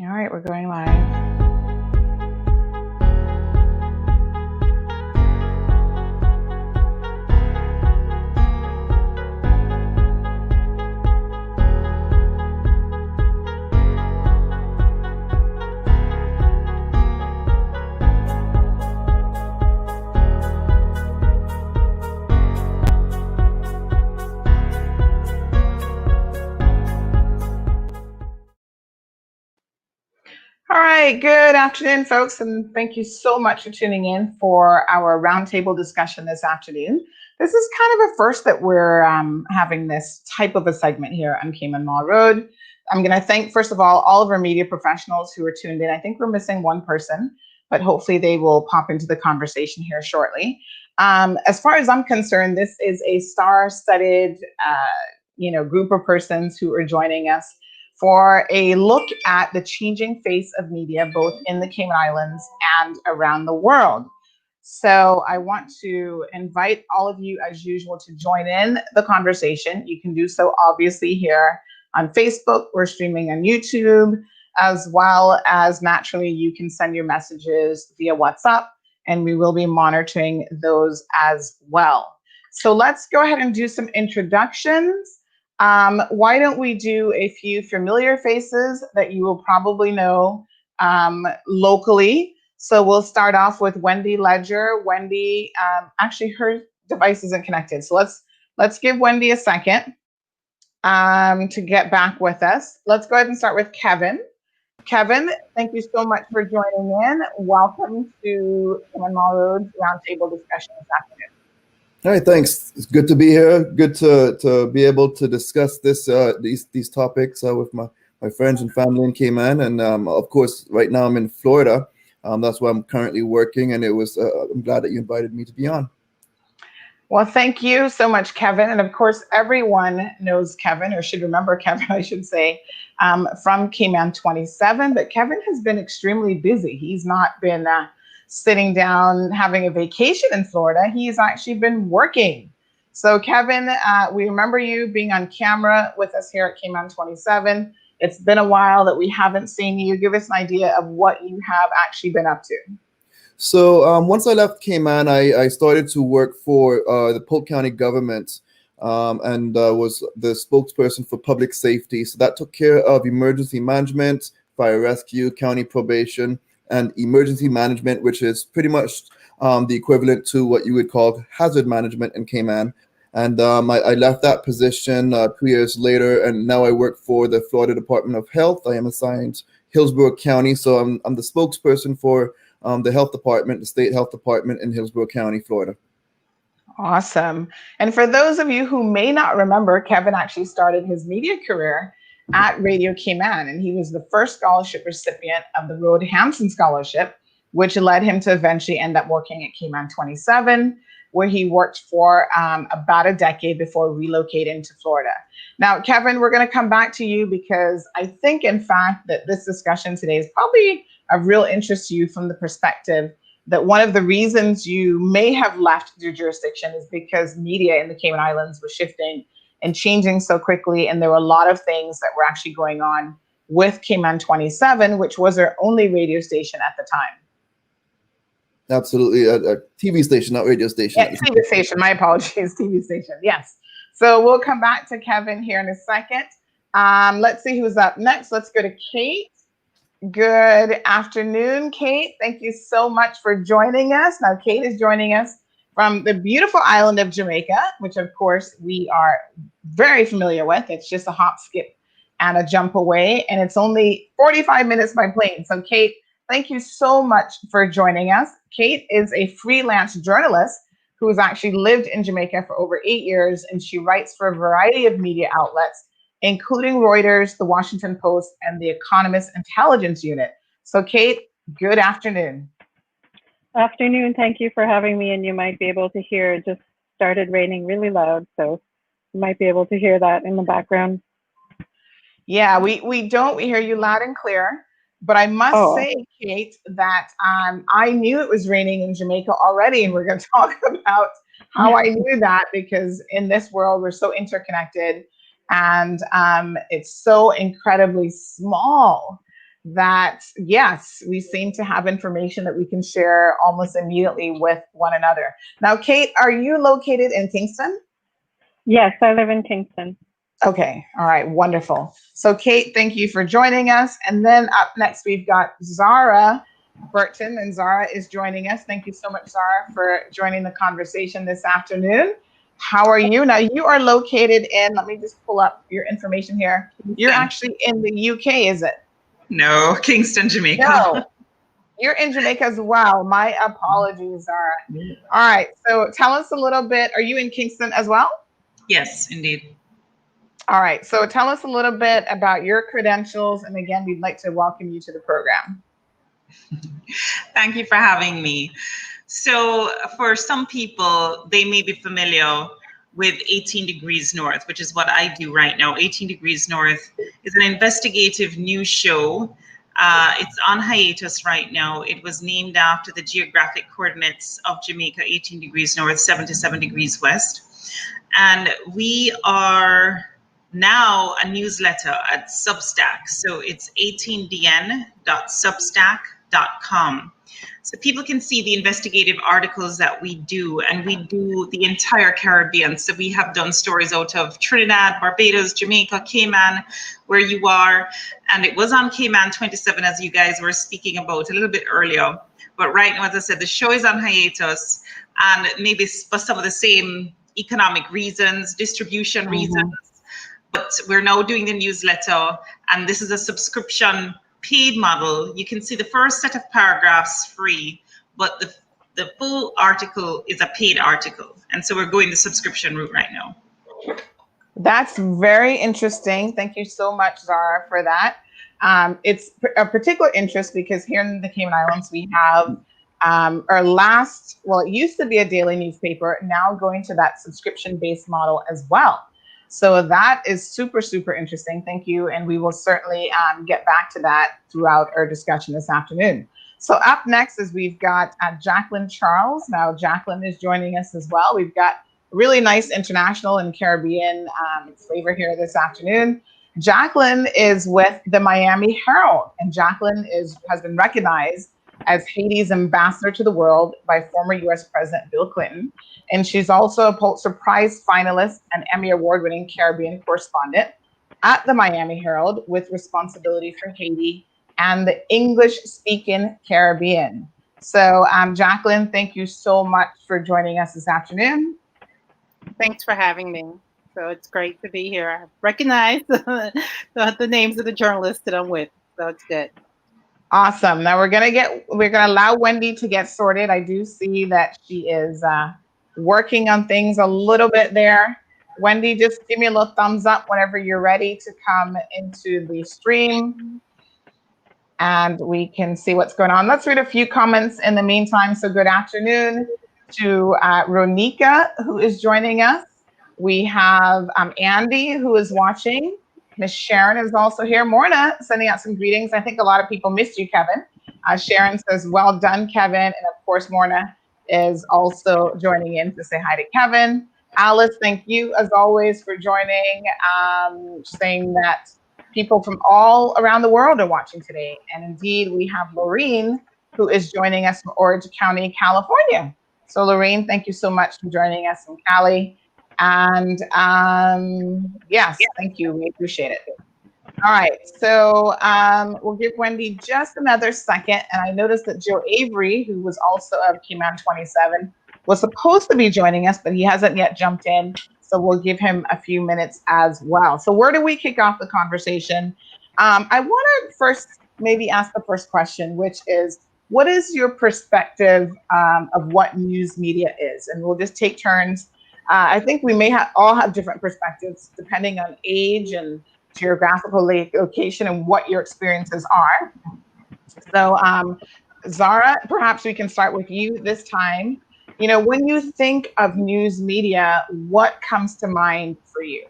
All right, we're going live. All right, good afternoon, folks, and thank you so much for tuning in for our roundtable discussion this afternoon. This is kind of a first that we're having this type of a segment here on Cayman Mall Road. I'm going to thank, first of all of our media professionals who are tuned in. I think we're missing one person, but hopefully they will pop into the conversation here shortly. As far as I'm concerned, this is a star-studded, group of persons who are joining us for a look at the changing face of media, both in the Cayman Islands and around the world. So I want to invite all of you, as usual, to join in the conversation. You can do so obviously here on Facebook. We're streaming on YouTube, as well as naturally you can send your messages via WhatsApp, and we will be monitoring those as well. So let's go ahead and do some introductions. Why don't we do a few familiar faces that you will probably know locally. So we'll start off with Wendy Ledger. Wendy, actually her device isn't connected. So let's give Wendy a second to get back with us. Let's go ahead and start with Kevin. Kevin, thank you so much for joining in. Welcome to Cayman Mall Road's roundtable discussion this afternoon. All right, thanks. It's good to be here. Good to be able to discuss these topics with my friends and family in Cayman, and of course, right now I'm in Florida. That's where I'm currently working, and I'm glad that you invited me to be on. Well, thank you so much, Kevin. And of course, everyone knows Kevin, or should remember Kevin, I should say, from Cayman 27. But Kevin has been extremely busy. He's not been sitting down having a vacation in Florida. He's actually been working. So Kevin, we remember you being on camera with us here at Cayman 27. It's been a while that we haven't seen you. Give us an idea of what you have actually been up to. So once I left Cayman, I started to work for the Polk County government and was the spokesperson for public safety. So that took care of emergency management, fire rescue, county probation, and emergency management, which is pretty much the equivalent to what you would call hazard management in Cayman. And I left that position 2 years later, and now I work for the Florida Department of Health. I am assigned Hillsborough County, so I'm the spokesperson for the health department, the state health department in Hillsborough County, Florida. Awesome. And for those of you who may not remember, Kevin actually started his media career at Radio Cayman, and he was the first scholarship recipient of the Rhodes Hampson Scholarship, which led him to eventually end up working at Cayman 27, where he worked for about a decade before relocating to Florida. Now, Kevin, we're going to come back to you because I think, in fact, that this discussion today is probably of real interest to you from the perspective that one of the reasons you may have left your jurisdiction is because media in the Cayman Islands was shifting and changing so quickly. And there were a lot of things that were actually going on with Cayman 27, which was our only radio station at the time. Absolutely. A TV station, not radio station. Yeah, TV station. My apologies. TV station. Yes. So we'll come back to Kevin here in a second. Let's see who's up next. Let's go to Kate. Good afternoon, Kate. Thank you so much for joining us. Now, Kate is joining us from the beautiful island of Jamaica, which of course we are very familiar with. It's just a hop, skip, and a jump away, and it's only 45 minutes by plane. So Kate, thank you so much for joining us. Kate is a freelance journalist who has actually lived in Jamaica for over 8 years, and she writes for a variety of media outlets, including Reuters, The Washington Post, and The Economist Intelligence Unit. So Kate, good afternoon. Afternoon. Thank you for having me. And you might be able to hear, it just started raining really loud. So you might be able to hear that in the background. Yeah, we hear you loud and clear. But I must say, Kate, that I knew it was raining in Jamaica already. And we're going to talk about how I knew that, because in this world, we're so interconnected and it's so incredibly small. that, yes, we seem to have information that we can share almost immediately with one another. Now, Kate, are you located in Kingston? Yes, I live in Kingston. Okay. All right. Wonderful. So, Kate, thank you for joining us. And then up next, we've got Zara Burton, and Zara is joining us. Thank you so much, Zara, for joining the conversation this afternoon. How are you? Now, you are located in, let me just pull up your information here. You're actually in the UK, is it? No, Kingston, Jamaica. No, you're in Jamaica as well. My apologies, Zara. All right. So, tell us a little bit. Are you in Kingston as well? Yes, indeed. All right, so tell us a little bit about your credentials, and again, we'd like to welcome you to the program. Thank you for having me. So for some people, they may be familiar with 18 Degrees North, which is what I do right now. 18 Degrees North is an investigative news show. It's on hiatus right now. It was named after the geographic coordinates of Jamaica, 18 degrees north, 77 degrees west. And we are now a newsletter at Substack. So it's 18dn.substack.com. So people can see the investigative articles that we do, and we do the entire Caribbean. So we have done stories out of Trinidad, Barbados, Jamaica, Cayman, where you are. And it was on Cayman 27, as you guys were speaking about a little bit earlier. But right now, as I said, the show is on hiatus, and maybe for some of the same economic reasons, distribution reasons. But we're now doing the newsletter, and this is a subscription paid model. You can see the first set of paragraphs free, but the full article is a paid article. And so we're going the subscription route right now. That's very interesting. Thank you so much, Zara, for that. It's a particular interest because here in the Cayman Islands, we have our last, well, it used to be a daily newspaper, now going to that subscription-based model as well. So that is super, super interesting. Thank you. And we will certainly get back to that throughout our discussion this afternoon. So up next is we've got Jacqueline Charles. Now, Jacqueline is joining us as well. We've got really nice international and Caribbean flavor here this afternoon. Jacqueline is with the Miami Herald, and Jacqueline has been recognized as Haiti's ambassador to the world by former U.S. President Bill Clinton. And she's also a Pulitzer Prize finalist and Emmy Award-winning Caribbean correspondent at the Miami Herald with responsibility for Haiti and the English-speaking Caribbean. So, Jacqueline, thank you so much for joining us this afternoon. Thanks for having me. So it's great to be here. I recognize the names of the journalists that I'm with, so it's good. Awesome. Now we're gonna allow Wendy to get sorted. I do see that she is working on things a little bit there. Wendy, just give me a little thumbs up whenever you're ready to come into the stream, and we can see what's going on. Let's read a few comments in the meantime. So good afternoon to Ronika, who is joining us. We have Andy, who is watching. Miss Sharon is also here. Morna sending out some greetings. I think a lot of people missed you, Kevin. Sharon says, well done, Kevin. And of course, Morna is also joining in to say hi to Kevin. Alice, thank you as always for joining, saying that people from all around the world are watching today. And indeed, we have Lorene, who is joining us from Orange County, California. So Lorene, thank you so much for joining us in Cali. And yes, thank you. We appreciate it. All right, so we'll give Wendy just another second. And I noticed that Joe Avery, who was also of Cayman 27, was supposed to be joining us, but he hasn't yet jumped in. So we'll give him a few minutes as well. So where do we kick off the conversation? I want to first maybe ask the first question, which is, what is your perspective of what news media is? And we'll just take turns. I think we may all have different perspectives depending on age and geographical location and what your experiences are. So Zara, perhaps we can start with you this time. You know, when you think of news media, what comes to mind for you?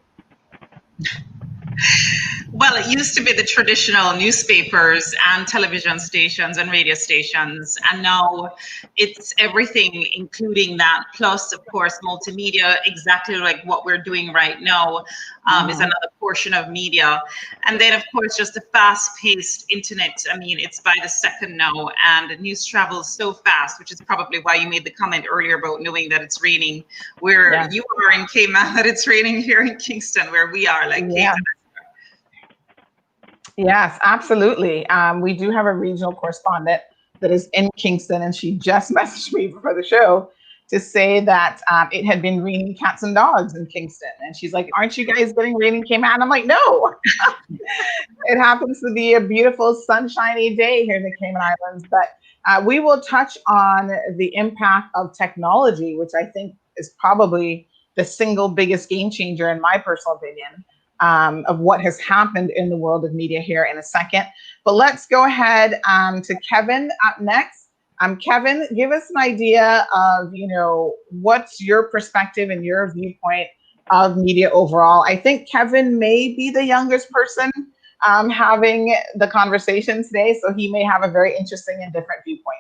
Well, it used to be the traditional newspapers and television stations and radio stations, and now it's everything, including that. Plus, of course, multimedia, exactly like what we're doing right now, is another portion of media. And then, of course, just the fast-paced internet. I mean, it's by the second now, and news travels so fast, which is probably why you made the comment earlier about knowing that it's raining where you are in Cayman, that it's raining here in Kingston, where we are, like Cayman. Yes, absolutely. We do have a regional correspondent that is in Kingston, and she just messaged me before the show to say that it had been raining cats and dogs in Kingston. And she's like, aren't you guys getting rain in Cayman? I'm like, no. It happens to be a beautiful, sunshiny day here in the Cayman Islands. But we will touch on the impact of technology, which I think is probably the single biggest game changer, in my personal opinion, of what has happened in the world of media here in a second. But let's go ahead to Kevin up next. Kevin, give us an idea of, what's your perspective and your viewpoint of media overall. I think Kevin may be the youngest person having the conversation today, so he may have a very interesting and different viewpoint.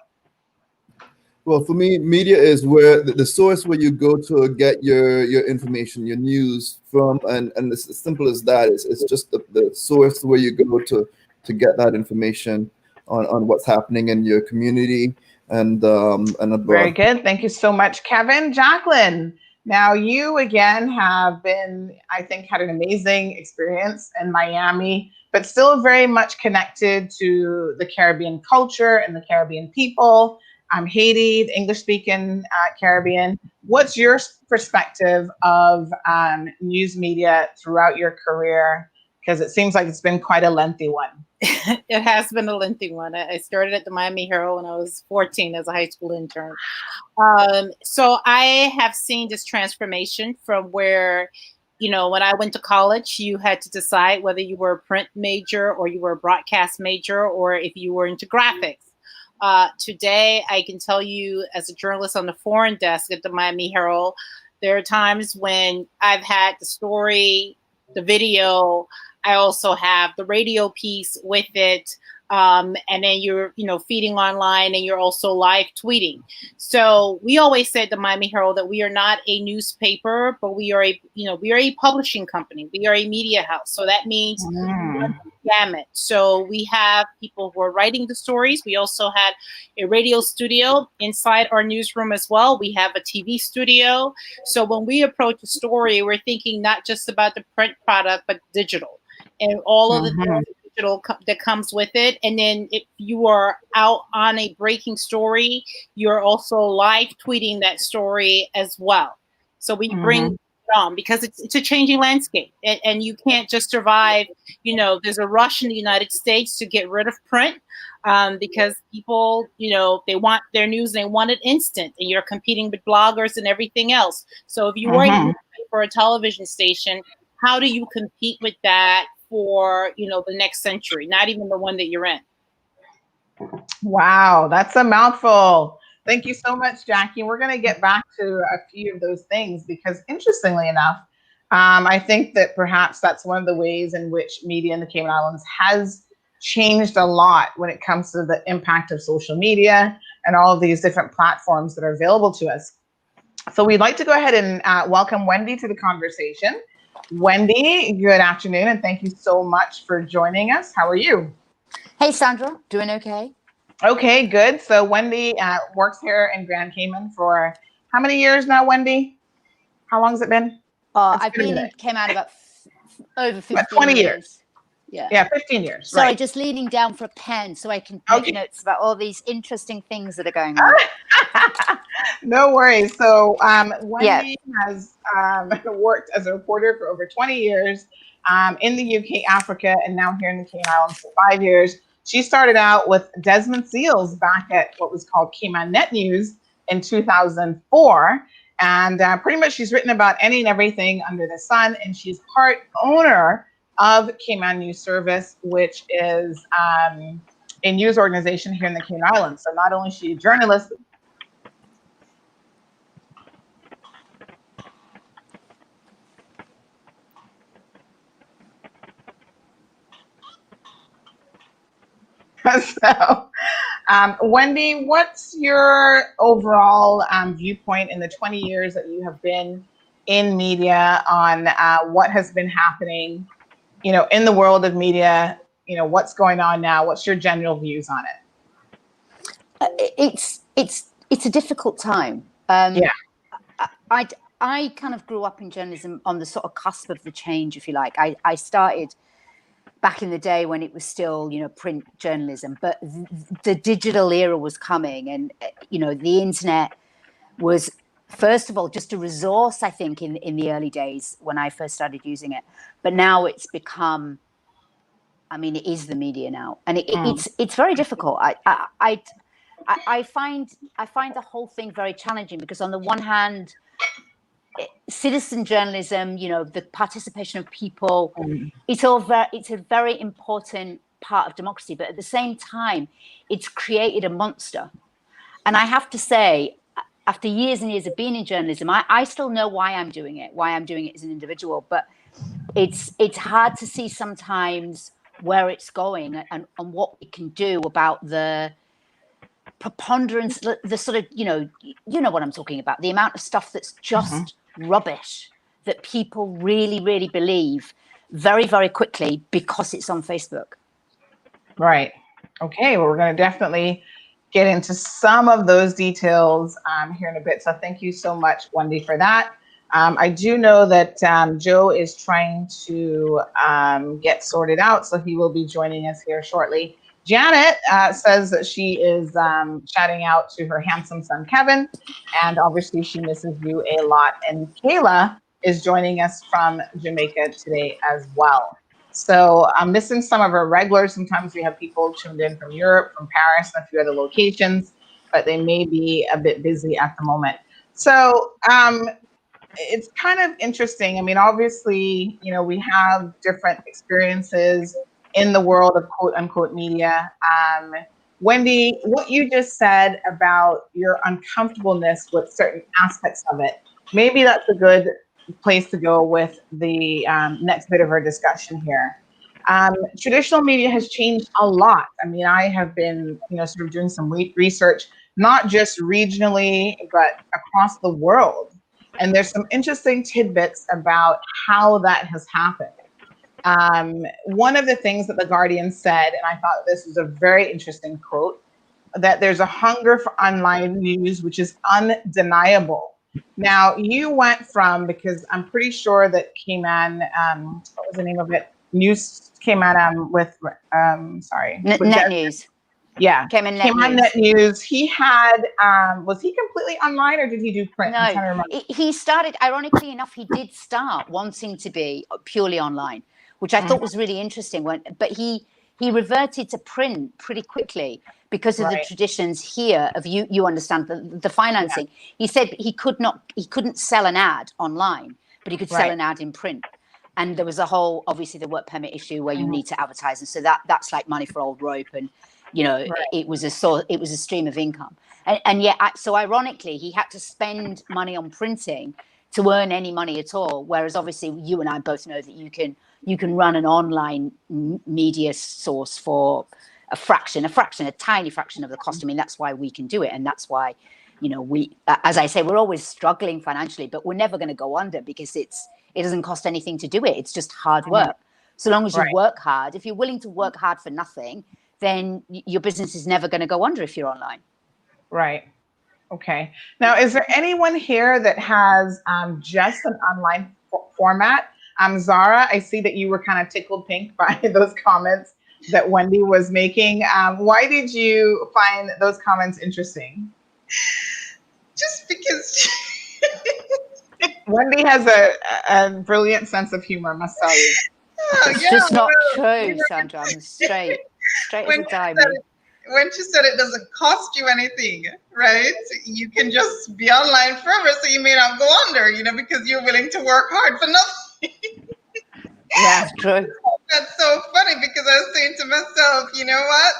Well, for me, media is where the source where you go to get your information, your news from, and it's as simple as that. It's just the source where you go to get that information on what's happening in your community and abroad. Very good. Thank you so much, Kevin. Jacqueline, now you again have been, I think, had an amazing experience in Miami, but still very much connected to the Caribbean culture and the Caribbean people. Haiti, the English-speaking Caribbean. What's your perspective of news media throughout your career? Because it seems like it's been quite a lengthy one. It has been a lengthy one. I started at the Miami Herald when I was 14 as a high school intern. So I have seen this transformation from where, when I went to college, you had to decide whether you were a print major or you were a broadcast major, or if you were into graphics. Today, I can tell you, as a journalist on the foreign desk at the Miami Herald, there are times when I've had the story, the video. I also have the radio piece with it. And then you're, feeding online, and you're also live tweeting. So we always said at the Miami Herald that we are not a newspaper, but we are a publishing company. We are a media house. So that means gamut. So we have people who are writing the stories. We also had a radio studio inside our newsroom as well. We have a TV studio. So when we approach a story, we're thinking not just about the print product, but digital and all of the digital that comes with it. And then if you are out on a breaking story, you're also live tweeting that story as well. So we bring because it's a changing landscape, and you can't just survive. There's a rush in the United States to get rid of print because people, they want their news and they want it instant, and you're competing with bloggers and everything else. So if you were for a television station, how do you compete with that for, the next century, not even the one that you're in? Wow, that's a mouthful. Thank you so much, Jackie. We're going to get back to a few of those things because, interestingly enough, I think that perhaps that's one of the ways in which media in the Cayman Islands has changed a lot when it comes to the impact of social media and all of these different platforms that are available to us. So we'd like to go ahead and welcome Wendy to the conversation. Wendy, good afternoon, and thank you so much for joining us. How are you? Hey, Sandra, doing okay? Okay, good. So Wendy works here in Grand Cayman for how many years now, Wendy? How long has it been? I've been in Cayman about over 15 about 20 years. Yeah, 15 years. Sorry, right. Just leaning down for a pen so I can take notes about all these interesting things that are going on. No worries. So Wendy has worked as a reporter for over 20 years in the UK, Africa, and now here in the Cayman Islands for 5 years. She started out with Desmond Seals back at what was called Cayman Net News in 2004. And pretty much she's written about any and everything under the sun. And she's part owner of Cayman News Service, which is a news organization here in the Cayman Islands. So not only is she a journalist, So, Wendy, what's your overall viewpoint in the 20 years that you have been in media on what has been happening, in the world of media? What's going on now? What's your general views on it? It's a difficult time. Yeah. I kind of grew up in journalism on the sort of cusp of the change, if you like. I started back in the day when it was still, print journalism, but the digital era was coming, and the internet was, first of all, just a resource, I think, in the early days when I first started using it. But now it's become, it is the media now, and it's very difficult. I find the whole thing very challenging because on the one hand, citizen journalism, the participation of people, it's a very important part of democracy. But at the same time, it's created a monster. And I have to say, after years and years of being in journalism, I still know why I'm doing it as an individual. But it's hard to see sometimes where it's going and what we can do about the preponderance, the sort of, you know what I'm talking about, the amount of stuff that's just rubbish that people really, really believe very, very quickly because it's on Facebook. Right. Okay. Well, we're going to definitely get into some of those details here in a bit. So thank you so much, Wendy, for that. I do know that Joe is trying to get sorted out, so he will be joining us here shortly. Janet says that she is shouting out to her handsome son, Kevin, and obviously she misses you a lot. And Kayla is joining us from Jamaica today as well. So I'm missing some of our regulars. Sometimes we have people tuned in from Europe, from Paris, and a few other locations, but they may be a bit busy at the moment. So it's kind of interesting. Obviously, we have different experiences in the world of quote unquote media. Wendy, what you just said about your uncomfortableness with certain aspects of it, maybe that's a good place to go with the next bit of our discussion here. Traditional media has changed a lot. I have been, sort of doing some research, not just regionally, but across the world. And there's some interesting tidbits about how that has happened. One of the things that The Guardian said, and I thought this was a very interesting quote, that there's a hunger for online news, which is undeniable. Now, you went from, because I'm pretty sure that Cayman, what was the name of it? News Cayman with, Net News. Yeah. Cayman Net News. He had, was he completely online or did he do print? No, he started, ironically enough, he did start wanting to be purely online, which I thought was really interesting. But he reverted to print pretty quickly because of the traditions here of you understand the financing. Yeah. He said he couldn't sell an ad online, but he could sell an ad in print. And there was a whole, obviously, the work permit issue where you need to advertise, and so that's like money for old rope, and it was a stream of income. And yet, so ironically, he had to spend money on printing to earn any money at all. Whereas obviously, you and I both know that you can run an online media source for a tiny fraction of the cost. That's why we can do it, and that's why, we, as I say, we're always struggling financially, but we're never going to go under because it doesn't cost anything to do it. It's just hard work. So long as you work hard, if you're willing to work hard for nothing, then your business is never going to go under if you're online. Right. Okay. Now, is there anyone here that has just an online format? Zara, I see that you were kind of tickled pink by those comments that Wendy was making. Why did you find those comments interesting? Just because Wendy has a brilliant sense of humor, must tell you. It's just not true, Sandra. I'm straight as a diamond. When she said it doesn't cost you anything, right? You can just be online forever, so you may not go under, because you're willing to work hard for nothing. Yeah, it's true. That's so funny because I was saying to myself, you know what?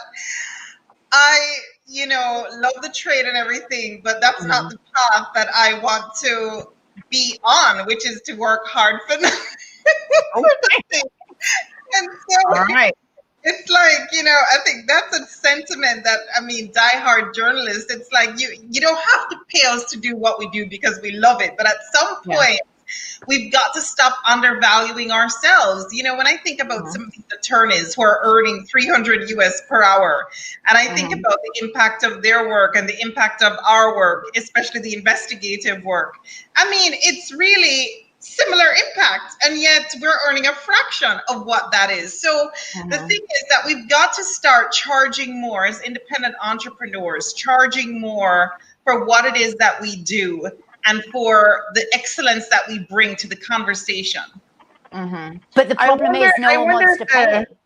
I, love the trade and everything, but that's not the path that I want to be on, which is to work hard for nothing. Okay. And so, all right. It's like, I think that's a sentiment that, I mean, diehard journalists, it's like you don't have to pay us to do what we do because we love it. But at some point, we've got to stop undervaluing ourselves. When I think about some of these attorneys who are earning 300 US per hour, and I think about the impact of their work and the impact of our work, especially the investigative work, I mean, it's really similar impact, and yet we're earning a fraction of what that is. So the thing is that we've got to start charging more as independent entrepreneurs, charging more for what it is that we do and for the excellence that we bring to the conversation. But the problem is no one wants to pay it.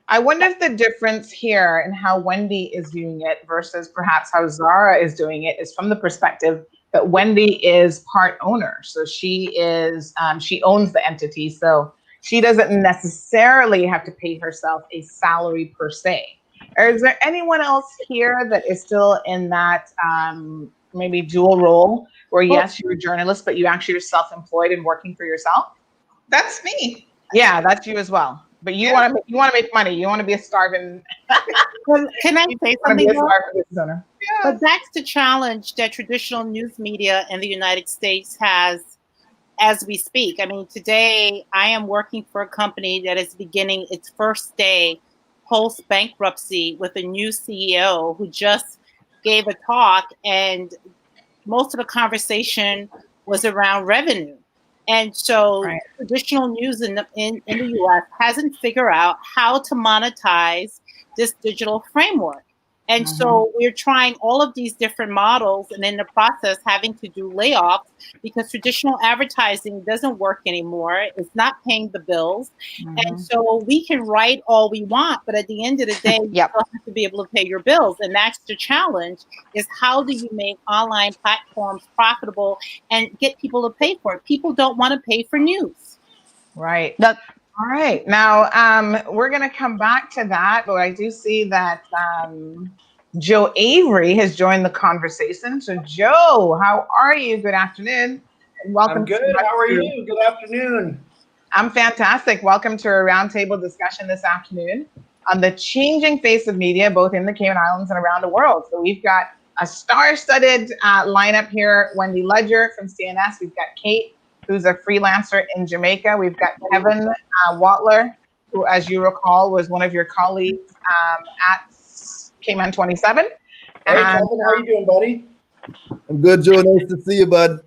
I wonder if the difference here in how Wendy is viewing it versus perhaps how Zara is doing it is from the perspective that Wendy is part owner. So she owns the entity. So she doesn't necessarily have to pay herself a salary per se. Or is there anyone else here that is still in that maybe dual role where yes, you're a journalist, but you actually are self-employed and working for yourself? That's me. Yeah, that's you as well. But you want to make money. You want to be a starving. Can I say something? Yeah. But that's the challenge that traditional news media in the United States has as we speak. I mean, today I am working for a company that is beginning its first day post bankruptcy with a new CEO who just gave a talk, and most of the conversation was around revenue. And so traditional news in the US hasn't figured out how to monetize this digital framework. And so we're trying all of these different models, and in the process having to do layoffs because traditional advertising doesn't work anymore. It's not paying the bills. And so we can write all we want, but at the end of the day, you still have to be able to pay your bills. And that's the challenge, is how do you make online platforms profitable and get people to pay for it? People don't want to pay for news. Right. All right. Now, we're going to come back to that, but I do see that Joe Avery has joined the conversation. So, Joe, how are you? Good afternoon. Welcome. I'm good. How are you? Good afternoon. I'm fantastic. Welcome to our roundtable discussion this afternoon on the changing face of media, both in the Cayman Islands and around the world. So we've got a star-studded lineup here. Wendy Ledger from CNS. We've got Kate, who's a freelancer in Jamaica. We've got Kevin Watler, who, as you recall, was one of your colleagues at Cayman 27. Hey, Kevin, how are you doing, buddy? I'm good, Joe. Nice to see you, bud.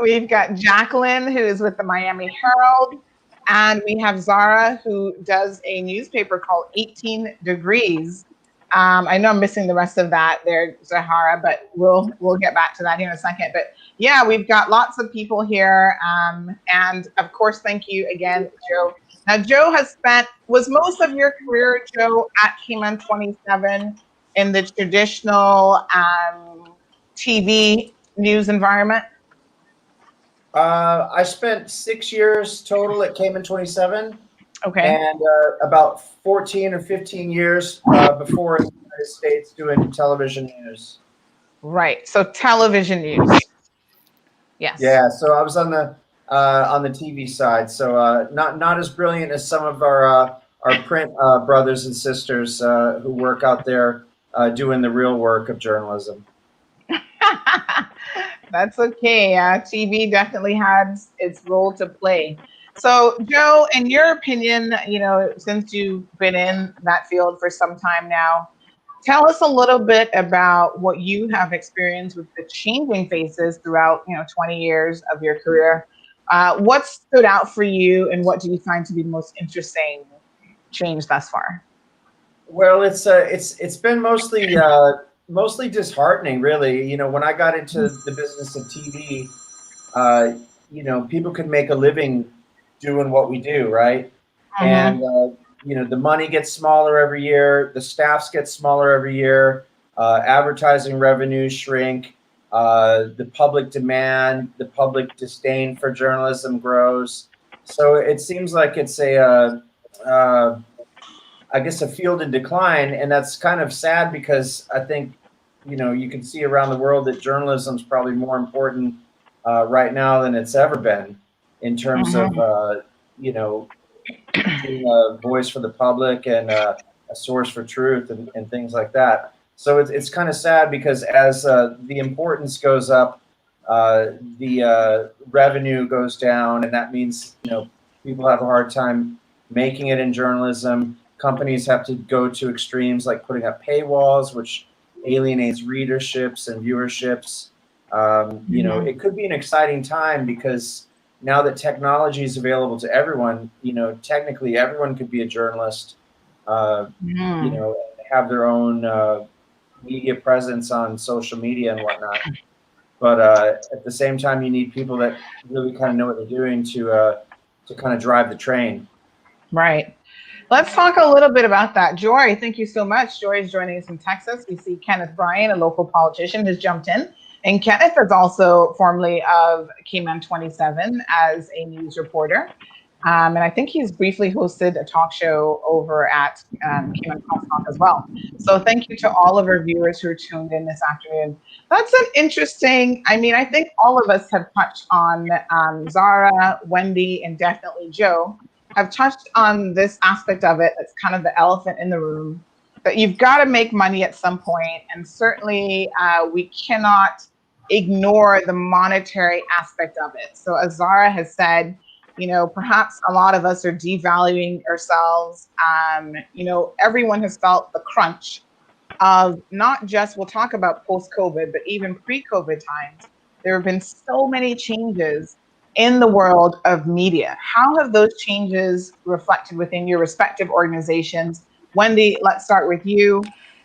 We've got Jacqueline, who is with the Miami Herald. And we have Zara, who does a newspaper called 18 Degrees. I know I'm missing the rest of that there, Zahara, but we'll get back to that here in a second. But yeah, we've got lots of people here. And of course, thank you again, Joe. Now, Joe was most of your career, Joe, at Cayman 27 in the traditional TV news environment? I spent 6 years total at Cayman 27. Okay. And about 14 or 15 years before in the United States doing television news. Right. So television news. Yes. Yeah. So I was on the TV side. So not as brilliant as some of our print brothers and sisters who work out there doing the real work of journalism. That's okay. TV definitely has its role to play. So, Joe, in your opinion, since you've been in that field for some time now, tell us a little bit about what you have experienced with the changing faces throughout, 20 years of your career. What stood out for you, and what do you find to be the most interesting change thus far? Well, it's been mostly disheartening, really. When I got into the business of TV, people could make a living doing what we do, right? And the money gets smaller every year, the staffs get smaller every year, advertising revenues shrink, the public demand, the public disdain for journalism grows. So it seems like it's a field in decline, and that's kind of sad, because I think you can see around the world that journalism is probably more important right now than it's ever been in terms of being a voice for the public and a source for truth and things like that. So it's kind of sad because as the importance goes up, the revenue goes down, and that means people have a hard time making it in journalism. Companies have to go to extremes like putting up paywalls, which alienates readerships and viewerships. It could be an exciting time because now that technology is available to everyone, technically everyone could be a journalist, have their own media presence on social media and whatnot. But at the same time, you need people that really kind of know what they're doing to kind of drive the train. Right. Let's talk a little bit about that. Joy, thank you so much. Joy is joining us from Texas. We see Kenneth Bryan, a local politician, has jumped in. And Kenneth is also formerly of Cayman 27 as a news reporter. And I think he's briefly hosted a talk show over at Cayman Crosstalk as well. So thank you to all of our viewers who are tuned in this afternoon. That's an interesting, I think all of us have touched on Zara, Wendy, and definitely Joe have touched on this aspect of it. It's kind of the elephant in the room, that you've got to make money at some point. And certainly we cannot ignore the monetary aspect of it. So as Zara has said, perhaps a lot of us are devaluing ourselves. Everyone has felt the crunch of not just, we'll talk about post-COVID, but even pre-COVID times. There have been so many changes in the world of media. How have those changes reflected within your respective organizations? Wendy, let's start with you.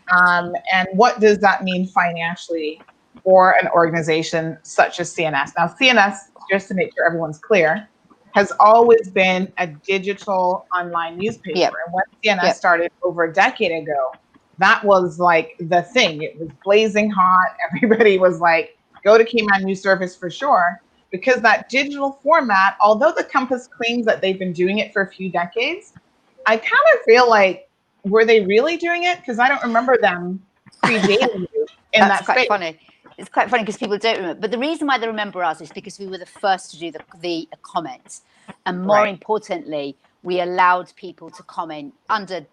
And what does that mean financially for an organization such as CNS? Now, CNS, just to make sure everyone's clear, has always been a digital online newspaper. Yep. And when CNS started over a decade ago, that was like the thing. It was blazing hot. Everybody was like, go to Cayman News Service for sure. Because that digital format, although the Compass claims that they've been doing it for a few decades, I kind of feel like, were they really doing it? Because I don't remember them predating you in that space. Quite funny. It's quite funny because people don't remember. But the reason why they remember us is because we were the first to do the comments. And more importantly, we allowed people to comment under,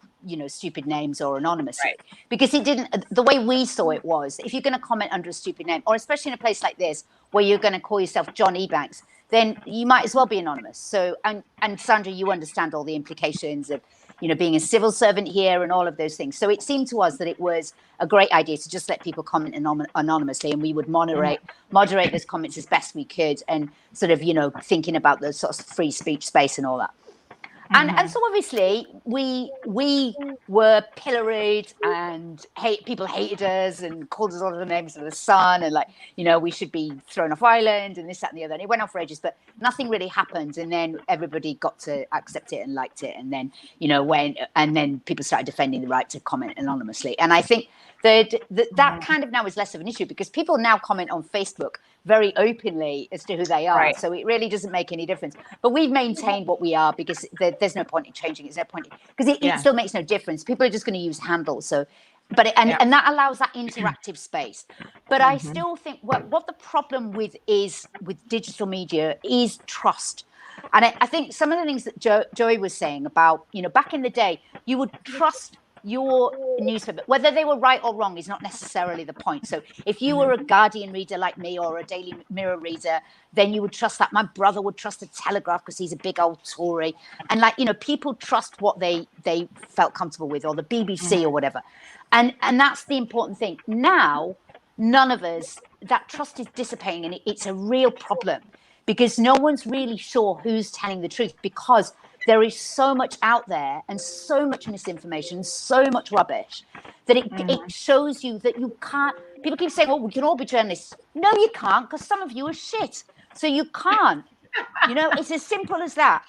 stupid names or anonymously. Right. Because the way we saw it was, if you're going to comment under a stupid name, or especially in a place like this, where you're going to call yourself John Ebanks, then you might as well be anonymous. So, and Sandra, you understand all the implications of, being a civil servant here and all of those things. So it seemed to us that it was a great idea to just let people comment anonymously, and we would moderate those comments as best we could, and sort of, thinking about the sort of free speech space and all that. And so obviously we were pilloried, and people hated us and called us all the names of the sun, and we should be thrown off island and this, that, and the other. And it went on for ages, but nothing really happened. And then everybody got to accept it and liked it. And then, and then people started defending the right to comment anonymously. And I think that kind of now is less of an issue, because people now comment on Facebook very openly as to who they are. Right. So it really doesn't make any difference. But we've maintained what we are, because there's no point in changing. There's no point, because it still makes no difference. People are just going to use handles. So, and that allows that interactive space. But I still think what the problem with digital media is trust. And I think some of the things that Joey was saying about, back in the day, you would trust your newspaper, whether they were right or wrong is not necessarily the point. So if you were a Guardian reader like me, or a Daily Mirror reader, then you would trust that. My brother would trust the Telegraph because he's a big old Tory. And people trust what they felt comfortable with, or the BBC or whatever. And that's the important thing. Now, none of us, that trust is dissipating, and it's a real problem, because no one's really sure who's telling the truth, because there is so much out there and so much misinformation, so much rubbish, that it shows you that you can't. People keep saying, we can all be journalists. No, you can't, because some of you are shit. So you can't. It's as simple as that.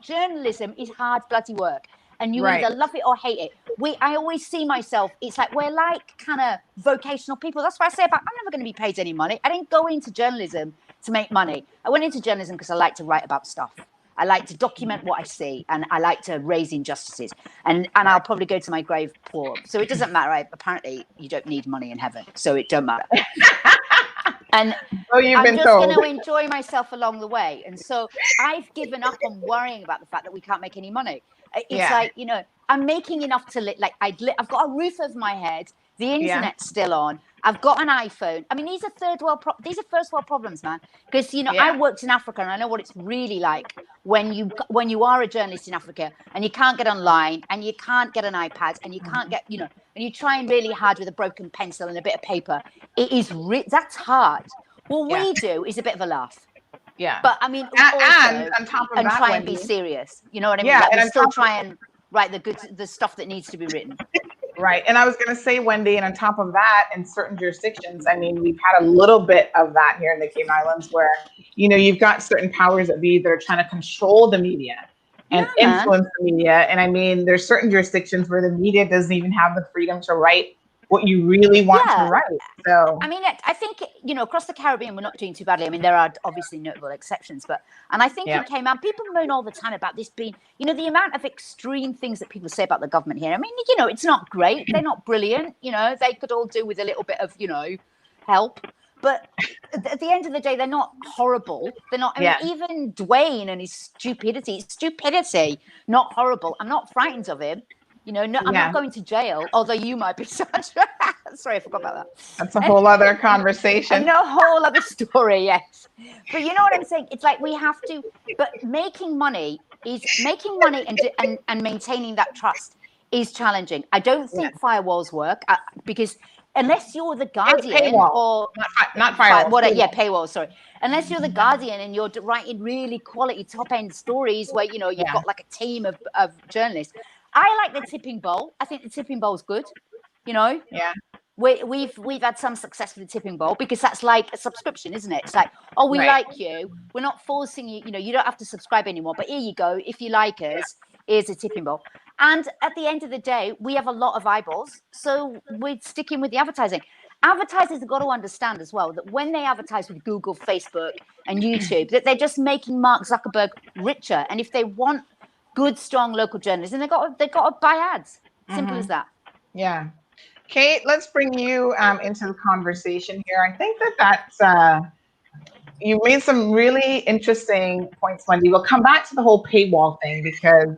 Journalism is hard bloody work. And you either love it or hate it. I always see myself, it's like we're like kind of vocational people. That's why I say I'm never going to be paid any money. I didn't go into journalism to make money. I went into journalism because I like to write about stuff. I like to document what I see, and I like to raise injustices. And I'll probably go to my grave poor. So it doesn't matter. Apparently, you don't need money in heaven, so it don't matter. And you've I'm been just told. going to enjoy myself along the way. And so I've given up on worrying about the fact that we can't make any money. It's like, you know, I'm making enough to live. Like I've got a roof over my head. The internet's still on. I've got an iPhone. I mean, these are these are first world problems, man. Because, you know, I worked in Africa and I know what it's really like when you are a journalist in Africa and you can't get online and you can't get an iPad and you can't get, you know, and you trying really hard with a broken pencil and a bit of paper. It is that's hard. What we do is a bit of a laugh. Yeah. But I mean, And on top of that, try Wendy, and be serious. You know what I mean? Yeah, Like and we on still top try and write the stuff that needs to be written. Right. And I was going to say, Wendy, and on top of that, in certain jurisdictions, I mean, we've had a little bit of that here in the Cayman Islands where, you know, you've got certain powers that be that are trying to control the media and influence the media. And I mean, there's certain jurisdictions where the media doesn't even have the freedom to write what you really want to write. So I mean, I think, you know, across the Caribbean, we're not doing too badly. I mean, there are obviously notable exceptions, and I think in Cayman, people moan all the time about this being, you know, the amount of extreme things that people say about the government here. I mean, you know, it's not great. They're not brilliant. You know, they could all do with a little bit of, you know, help. But at the end of the day, they're not horrible. They're not. I mean, even Dwayne and his stupidity, not horrible. I'm not frightened of him. You know, no, I'm not going to jail, although you might be such. Sorry, I forgot about that. That's a whole other conversation. And a whole other story, yes. But you know what I'm saying? It's like we have to. But making money and maintaining that trust is challenging. I don't think firewalls work because unless you're the Guardian or not firewalls, paywalls. Sorry, unless you're the Guardian and you're writing really quality top end stories where you know you've got like a team of journalists. I like the tipping bowl. I think the tipping bowl is good. You know. Yeah. We've had some success with the tipping bowl because that's like a subscription, isn't it? It's like, oh, we like you. We're not forcing you. You know, you don't have to subscribe anymore. But here you go. If you like us, here's a tipping bowl. And at the end of the day, we have a lot of eyeballs, so we're sticking with the advertising. Advertisers have got to understand as well that when they advertise with Google, Facebook, and YouTube, that they're just making Mark Zuckerberg richer. And if they want good, strong local journalism, they've got to buy ads. Simple as that. Yeah. Kate, let's bring you into the conversation here. I think that's you made some really interesting points, Wendy. We'll come back to the whole paywall thing because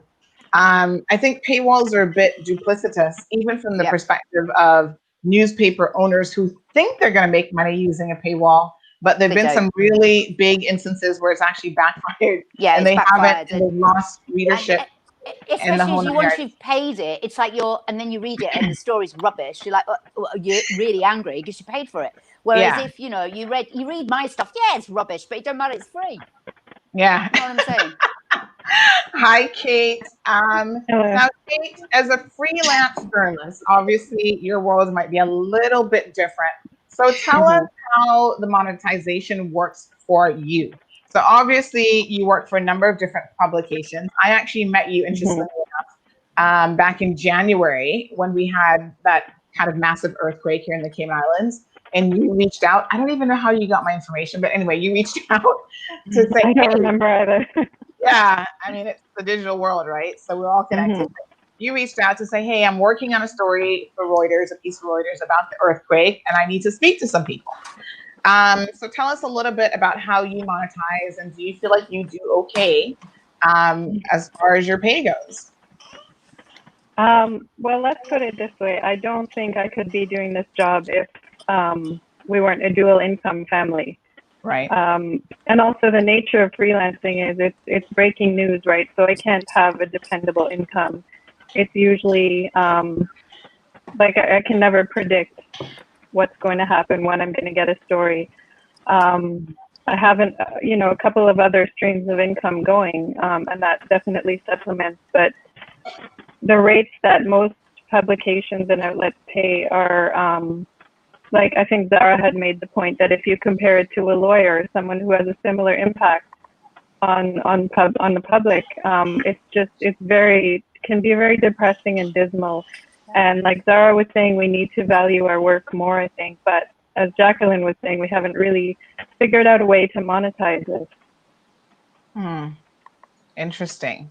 I think paywalls are a bit duplicitous, even from the perspective of newspaper owners who think they're going to make money using a paywall, but there've been some really big instances where it's actually backfired. Yeah, and they haven't, and they've lost readership. Especially once you've paid it, it's like and then you read it and the story's rubbish. You're like, you're really angry because you paid for it. Whereas if you know you read my stuff, it's rubbish, but it don't matter, it's free. Yeah, you know what I'm saying. Hi, Kate. Now, Kate, as a freelance journalist, obviously your world might be a little bit different. So tell us how the monetization works for you. So obviously you work for a number of different publications. I actually met you, interestingly enough, back in January when we had that kind of massive earthquake here in the Cayman Islands. And you reached out. I don't even know how you got my information, but anyway, you reached out to say, I don't remember either. Yeah, I mean, it's the digital world, right? So we're all connected. You reached out to say, hey, I'm working on a story for Reuters, a piece for Reuters about the earthquake, and I need to speak to some people. So tell us a little bit about how you monetize, and do you feel like you do okay as far as your pay goes? Well, let's put it this way. I don't think I could be doing this job if we weren't a dual income family. Right. And also the nature of freelancing is it's breaking news, right? So I can't have a dependable income. It's usually like I can never predict what's going to happen when I'm going to get a story. I haven't, a couple of other streams of income going, and that definitely supplements. But the rates that most publications and outlets pay are, like I think Zara had made the point that if you compare it to a lawyer, someone who has a similar impact on the public, can be very depressing and dismal. And like Zara was saying, we need to value our work more, I think. But as Jacqueline was saying, we haven't really figured out a way to monetize this. Interesting.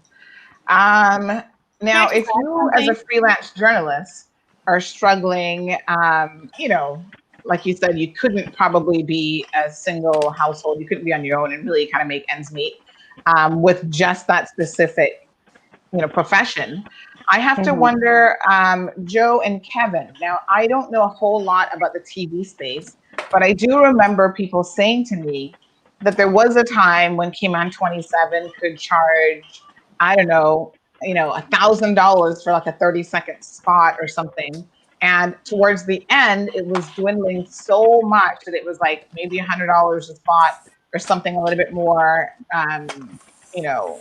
Now, if you as a freelance journalist are struggling, like you said, you couldn't probably be a single household. You couldn't be on your own and really kind of make ends meet with just that specific, profession. I have to wonder, Joe and Kevin. Now, I don't know a whole lot about the TV space, but I do remember people saying to me that there was a time when Cayman 27 could charge, I don't know, $1,000 for like a 30-second spot or something. And towards the end, it was dwindling so much that it was like maybe $100 a spot or something a little bit more, you know,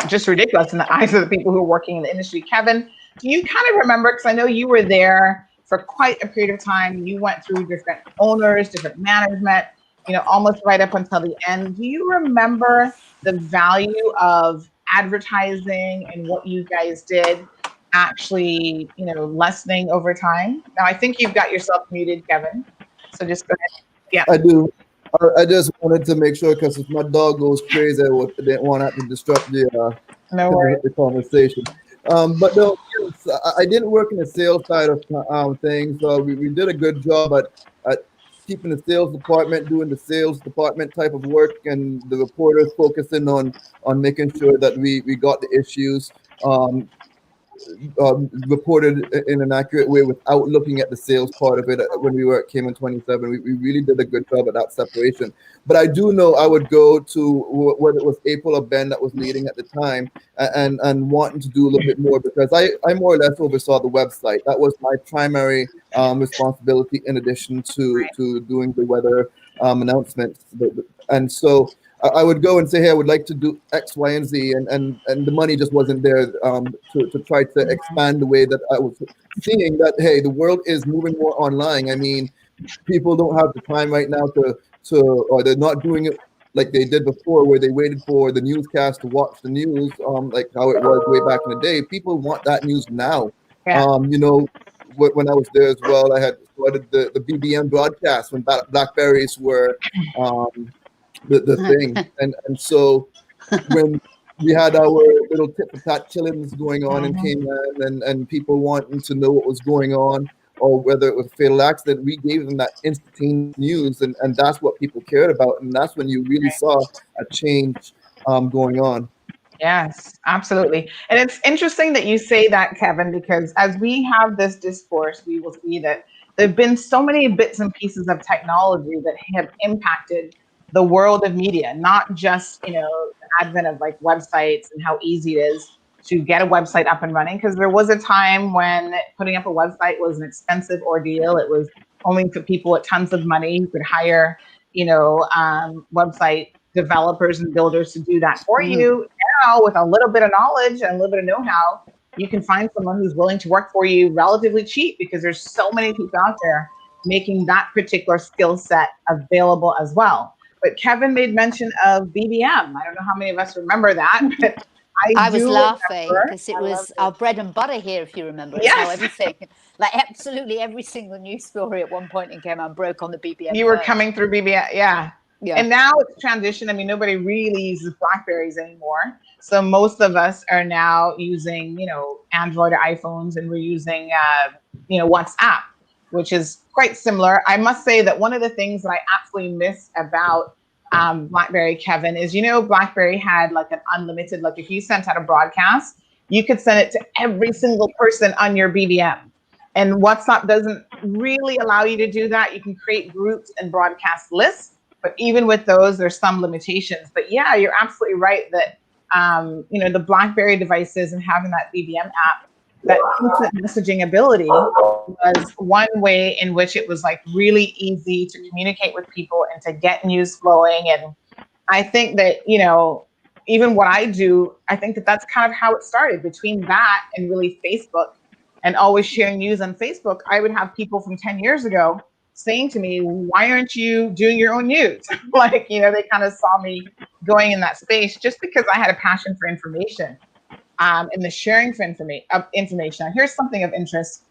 just ridiculous in the eyes of the people who are working in the industry. Kevin, do you kind of remember, because I know you were there for quite a period of time, you went through different owners, different management, almost right up until the end. Do you remember the value of advertising and what you guys did actually, lessening over time? Now, I think you've got yourself muted, Kevin. So just go ahead. Yeah. I do. I just wanted to make sure, because if my dog goes crazy, I didn't want to disrupt the conversation. But no, I didn't work in the sales side of things. We did a good job at keeping the sales department, doing the sales department type of work, and the reporters focusing on making sure that we got the issues reported in an accurate way without looking at the sales part of it. When we were at Cayman 27, we really did a good job at that separation. But I do know I would go to, whether it was April or Ben that was leading at the time, and wanting to do a little bit more, because I more or less oversaw the website. That was my primary responsibility, in addition to doing the weather announcements. And so I would go and say, hey, I would like to do X, Y, and Z, and the money just wasn't there to try to expand the way that I was seeing that, hey, the world is moving more online. I mean, people don't have the time right now or they're not doing it like they did before, where they waited for the newscast to watch the news, like how it was way back in the day. People want that news now. Yeah. When I was there as well, I had started the BBM broadcast when Blackberries were the thing, and so when we had our little tit-for-tat killings going on in Cayman, and people wanting to know what was going on, or whether it was a fatal accident, we gave them that instantaneous news, and that's what people cared about, and that's when you really saw a change going on. Yes, absolutely. And it's interesting that you say that, Kevin, because as we have this discourse, we will see that there have been so many bits and pieces of technology that have impacted the world of media, not just, the advent of like websites and how easy it is to get a website up and running. Because there was a time when putting up a website was an expensive ordeal. It was only for people with tons of money who could hire, website developers and builders to do that for you. Now, with a little bit of knowledge and a little bit of know-how, you can find someone who's willing to work for you relatively cheap, because there's so many people out there making that particular skill set available as well. But Kevin made mention of BBM. I don't know how many of us remember that, but I was laughing because it was our bread and butter here, if you remember. It's how everything, like absolutely every single news story at one point in Cayman broke on the BBM. You were coming through BBM, yeah. And now it's transitioned. I mean, nobody really uses Blackberries anymore. So most of us are now using, Android or iPhones, and we're using, WhatsApp, which is quite similar. I must say that one of the things that I absolutely miss about BlackBerry, Kevin, is, BlackBerry had like an unlimited, like if you sent out a broadcast, you could send it to every single person on your BBM. And WhatsApp doesn't really allow you to do that. You can create groups and broadcast lists, but even with those, there's some limitations. But yeah, you're absolutely right that, the BlackBerry devices and having that BBM app, that instant messaging ability was one way in which it was like really easy to communicate with people and to get news flowing. And I think that, even what I do, I think that that's kind of how it started. Between that and really Facebook and always sharing news on Facebook, I would have people from 10 years ago saying to me, why aren't you doing your own news? Like, they kind of saw me going in that space just because I had a passion for information. And the sharing of information. Here's something of interest,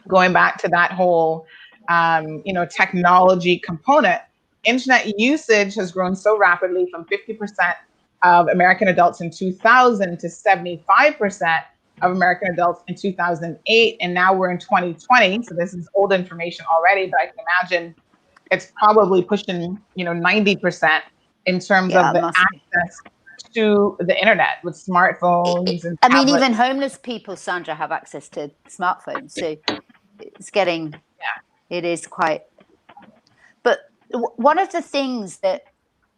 going back to that whole, technology component. Internet usage has grown so rapidly, from 50% of American adults in 2000 to 75% of American adults in 2008, and now we're in 2020. So this is old information already, but I can imagine it's probably pushing, 90% in terms of the access to the internet with smartphones and I mean, tablets. even homeless people, Sandra, have access to smartphones. So it's getting, it is quite. But one of the things that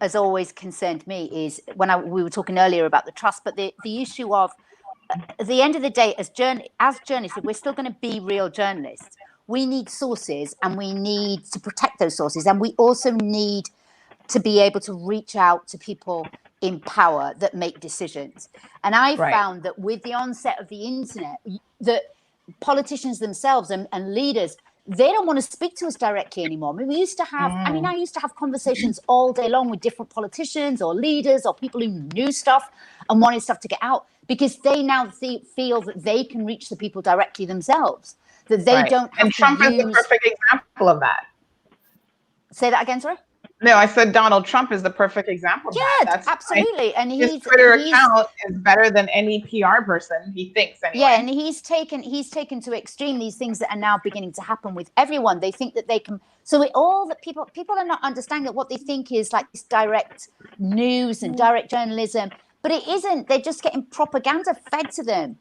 has always concerned me is when we were talking earlier about the trust, but the issue of, at the end of the day, as journalists, if we're still going to be real journalists, we need sources and we need to protect those sources. And we also need to be able to reach out to people in power that make decisions. And I found that with the onset of the internet, that politicians themselves and leaders, they don't want to speak to us directly anymore. I mean, we used to have, I used to have conversations all day long with different politicians or leaders or people who knew stuff and wanted stuff to get out, because they now feel that they can reach the people directly themselves, that they don't have and Trump is the perfect example of that. Say that again, sorry? No, I said Donald Trump is the perfect example of that. That's absolutely. And his Twitter account is better than any PR person, he thinks, anyway. Yeah, and he's taken to extreme these things that are now beginning to happen with everyone. They think that they can. So people are not understanding that what they think is like this direct news and direct journalism, but it isn't. They're just getting propaganda fed to them.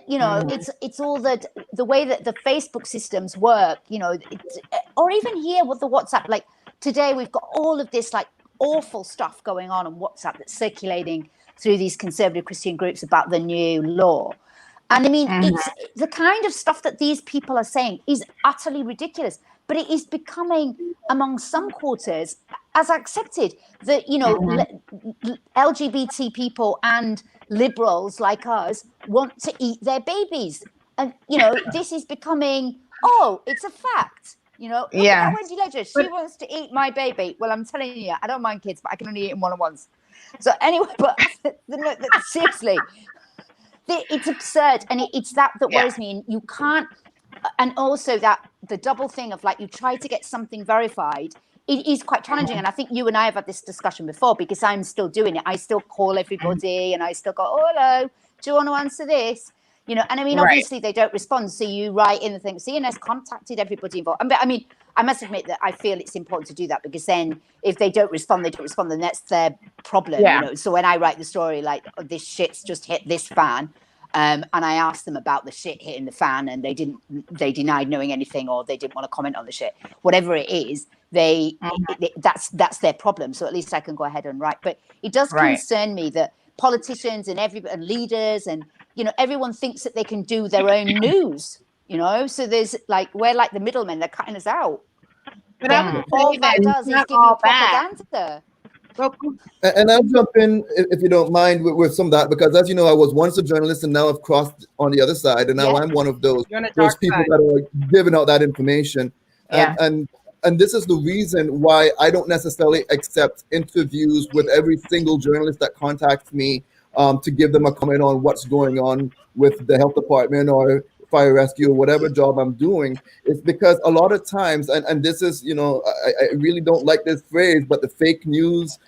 It's all the way that the Facebook systems work, or even here with the WhatsApp. Like today, we've got all of this like awful stuff going on WhatsApp that's circulating through these conservative Christian groups about the new law. And I mean, it's the kind of stuff that these people are saying is utterly ridiculous, but it is becoming among some quarters as accepted that, LGBT people and liberals like us want to eat their babies. And, this is becoming, it's a fact. Look at Wendy Ledger. She wants to eat my baby. Well, I'm telling you, I don't mind kids, but I can only eat them one at once. So anyway, but seriously, it's absurd. And it's that worries me. And you can't, and also that the double thing of like, you try to get something verified, it is quite challenging. And I think you and I have had this discussion before, because I'm still doing it. I still call everybody and I still go, hello, do you want to answer this? And I mean, obviously they don't respond. So you write in the thing, CNS contacted everybody involved. I mean, I must admit that I feel it's important to do that, because then if they don't respond, then that's their problem. So when I write the story, like, this shit's just hit this fan, and I asked them about the shit hitting the fan, and they denied knowing anything, or they didn't want to comment on the shit, whatever it is, that's their problem. So at least I can go ahead and write. But it does concern me that politicians and leaders and everyone thinks that they can do their own news, so there's like, we're like the middlemen, they're cutting us out. But all that does is give you propaganda. And I'll jump in, if you don't mind, with some of that, because as you know, I was once a journalist and now I've crossed on the other side, and now I'm one of those people that are giving out that information. And this is the reason why I don't necessarily accept interviews with every single journalist that contacts me to give them a comment on what's going on with the health department or fire rescue or whatever job I'm doing. It's because a lot of times, and this is, I really don't like this phrase, but the fake news,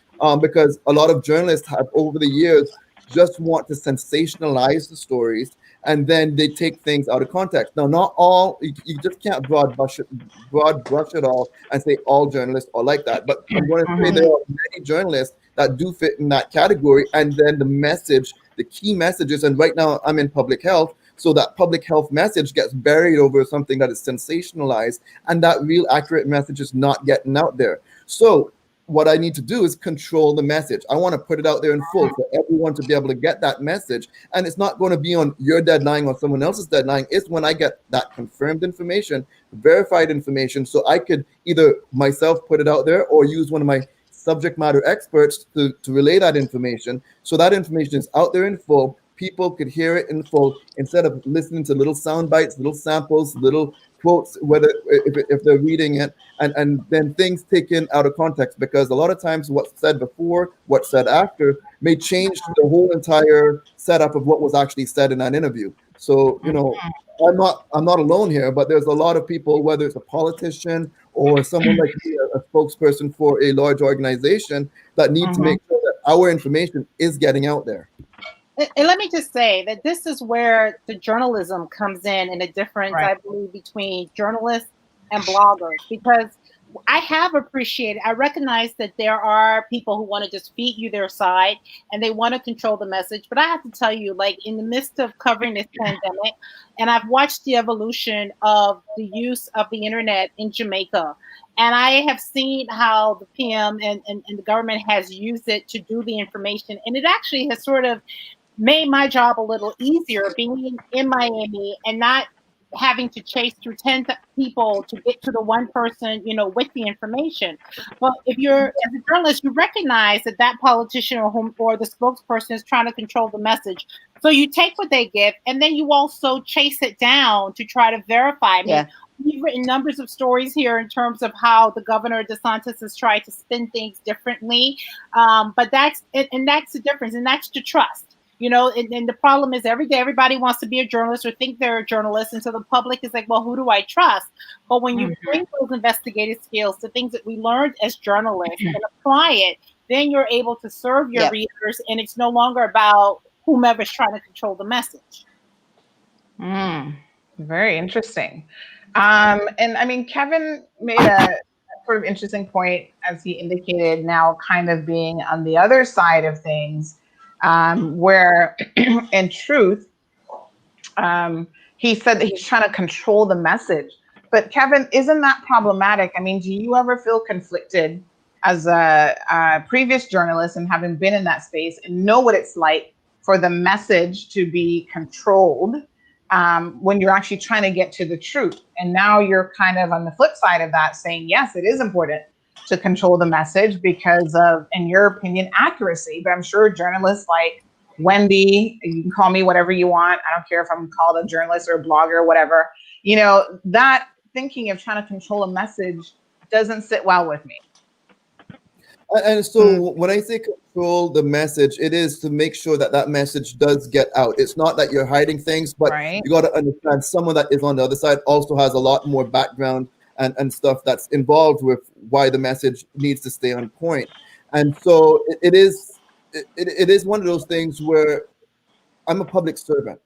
because a lot of journalists have over the years just want to sensationalize the stories, and then they take things out of context. Now, not all, you just can't broad brush it all and say all journalists are like that. But I'm going to say there are many journalists that do fit in that category. And then the key messages, and right now I'm in public health, so that public health message gets buried over something that is sensationalized, and that real accurate message is not getting out there. So what I need to do is control the message. I want to put it out there in full for everyone to be able to get that message. And it's not going to be on your deadline or someone else's deadline. It's when I get that confirmed information, verified information, so I could either myself put it out there or use one of my subject matter experts to relay that information. So that information is out there in full. People could hear it in full instead of listening to little sound bites, little samples, little quotes, whether if they're reading it, and then things taken out of context, because a lot of times what's said before, what's said after may change the whole entire setup of what was actually said in that interview. So, I'm not alone here, but there's a lot of people, whether it's a politician or someone like me, a spokesperson for a large organization, that need to make sure that our information is getting out there. And let me just say that this is where the journalism comes in a difference, Right. I believe, between journalists and bloggers, because I recognize that there are people who want to just feed you their side and they want to control the message. But I have to tell you, like in the midst of covering this pandemic, and I've watched the evolution of the use of the internet in Jamaica. And I have seen how the PM and the government has used it to do the information. And it actually has sort of made my job a little easier being in Miami and not having to chase through 10 people to get to the one person, with the information. But if you're as a journalist, you recognize that that politician or the spokesperson is trying to control the message. So you take what they give and then you also chase it down to try to verify. I mean, we've written numbers of stories here in terms of how the governor DeSantis has tried to spin things differently. But that's the difference, and that's the trust. And the problem is every day everybody wants to be a journalist or think they're a journalist. And so the public is like, well, who do I trust? But when you bring those investigative skills to things that we learned as journalists and apply it, then you're able to serve your readers. And it's no longer about whomever's trying to control the message. Very interesting. And I mean, Kevin made a sort of interesting point, as he indicated, now kind of being on the other side of things. Where in truth, he said that he's trying to control the message. But Kevin, isn't that problematic? I mean, do you ever feel conflicted as a previous journalist and having been in that space and know what it's like for the message to be controlled when you're actually trying to get to the truth? And now you're kind of on the flip side of that saying, yes, it is important to control the message because of, in your opinion, accuracy. But I'm sure journalists like Wendy, you can call me whatever you want. I don't care if I'm called a journalist or a blogger or whatever. That thinking of trying to control a message doesn't sit well with me. And so when I say control the message, it is to make sure that that message does get out. It's not that you're hiding things, but you got to understand someone that is on the other side also has a lot more background and stuff that's involved with why the message needs to stay on point. And so it is one of those things where I'm a public servant.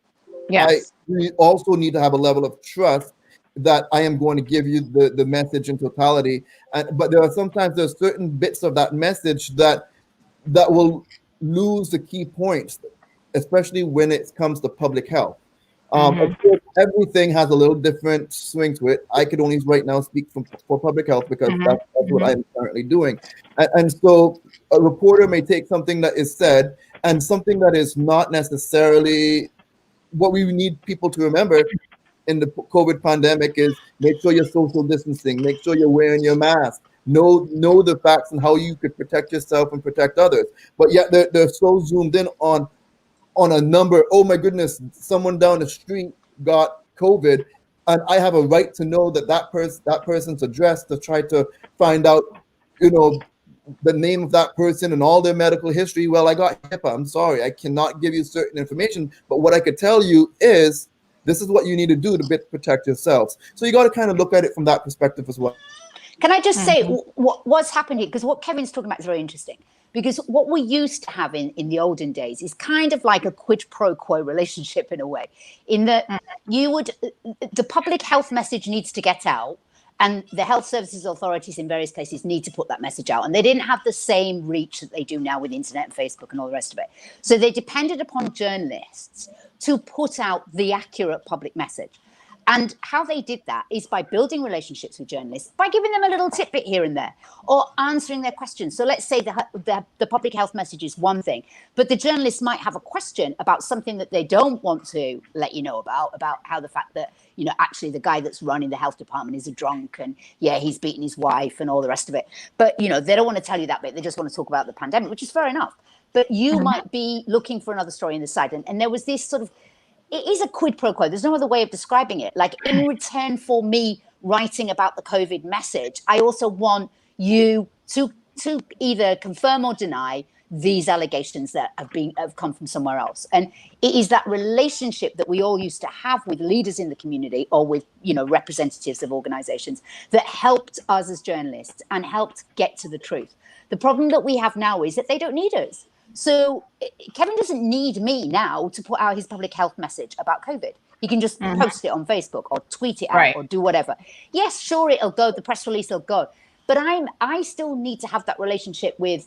Yes. I also need to have a level of trust that I am going to give you the message in totality. But there's certain bits of that message that will lose the key points, especially when it comes to public health. Of course, everything has a little different swing to it. I could only right now speak for public health because that's what I'm currently doing. And so a reporter may take something that is said and something that is not necessarily what we need people to remember in the COVID pandemic is make sure you're social distancing, make sure you're wearing your mask, know the facts and how you could protect yourself and protect others. But yet they're so zoomed in on a number. Oh my goodness, someone down the street got COVID, and I have a right to know that person's address to try to find out, the name of that person and all their medical history. Well, I got HIPAA. I'm sorry, I cannot give you certain information. But what I could tell you is this is what you need to do to protect yourselves. So you got to kind of look at it from that perspective as well. Can I just say what's happened here? Because what Kevin's talking about is very interesting. Because what we used to have in the olden days is kind of like a quid pro quo relationship in a way, in that the public health message needs to get out, and the health services authorities in various places need to put that message out. And they didn't have the same reach that they do now with internet and Facebook and all the rest of it. So they depended upon journalists to put out the accurate public message. And how they did that is by building relationships with journalists, by giving them a little tidbit here and there, or answering their questions. So let's say the public health message is one thing, but the journalists might have a question about something that they don't want to let you know about how the fact that, actually the guy that's running the health department is a drunk and he's beaten his wife and all the rest of it. But, they don't want to tell you that bit. They just want to talk about the pandemic, which is fair enough. But you might be looking for another story on the side. And there was this sort of, it is a quid pro quo. There's no other way of describing it. Like, in return for me writing about the COVID message, I also want you to either confirm or deny these allegations that have come from somewhere else. And it is that relationship that we all used to have with leaders in the community or with, representatives of organizations that helped us as journalists and helped get to the truth. The problem that we have now is that they don't need us. So Kevin doesn't need me now to put out his public health message about COVID. He can just post it on Facebook or tweet it out or do whatever. Yes, sure, it'll go. The press release will go. But I still need to have that relationship with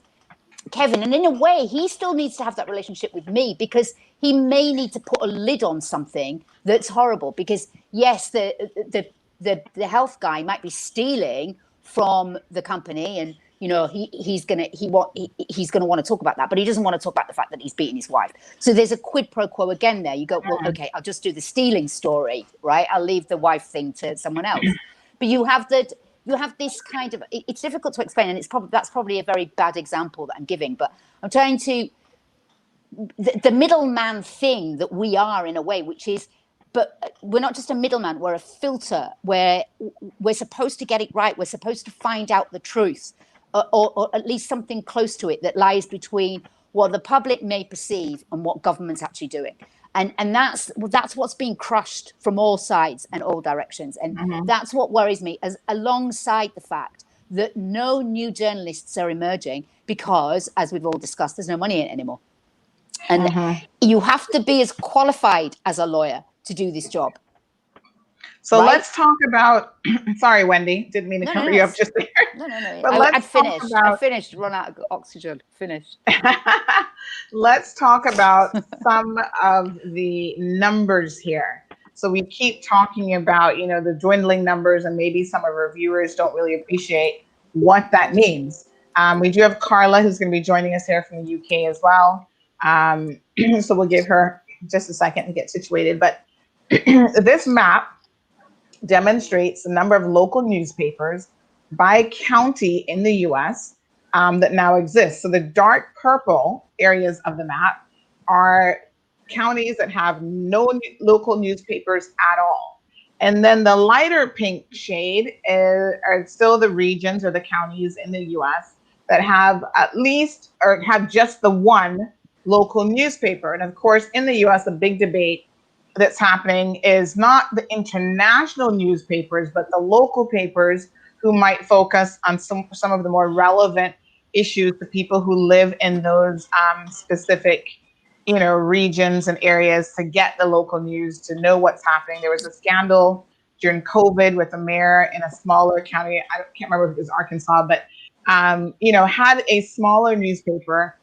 Kevin. And in a way, he still needs to have that relationship with me, because he may need to put a lid on something that's horrible. Because yes, the health guy might be stealing from the company, and he's gonna want to talk about that, but he doesn't want to talk about the fact that he's beaten his wife. So there's a quid pro quo again there. You go, well, okay, I'll just do the stealing story, right? I'll leave the wife thing to someone else. But you have this kind of, it's difficult to explain, and that's probably a very bad example that I'm giving, but I'm trying to, the middleman thing that we are in a way, which is, but we're not just a middleman, we're a filter, where we're supposed to get it right. We're supposed to find out the truth, or at least something close to it, that lies between what the public may perceive and what government's actually doing. And that's what's being crushed from all sides and all directions. And that's what worries me, as alongside the fact that no new journalists are emerging, because, as we've all discussed, there's no money in it anymore. And you have to be as qualified as a lawyer to do this job. So let's talk about, sorry, Wendy, didn't mean to cover you up just there. No. But I finished, run out of oxygen, finished. Let's talk about some of the numbers here. So we keep talking about, the dwindling numbers, and maybe some of our viewers don't really appreciate what that means. We do have Carla, who's going to be joining us here from the UK as well. So we'll give her just a second to get situated. But this map demonstrates the number of local newspapers by county in the US that now exist. So the dark purple areas of the map are counties that have no local newspapers at all. And then the lighter pink shade are still the regions or the counties in the US that have at least, or have just the one local newspaper. And of course, in the US, the big debate that's happening is not the international newspapers, but the local papers, who might focus on some of the more relevant issues to people who live in those specific, regions and areas, to get the local news, to know what's happening. There was a scandal during COVID with a mayor in a smaller county. I can't remember if it was Arkansas, but had a smaller newspaper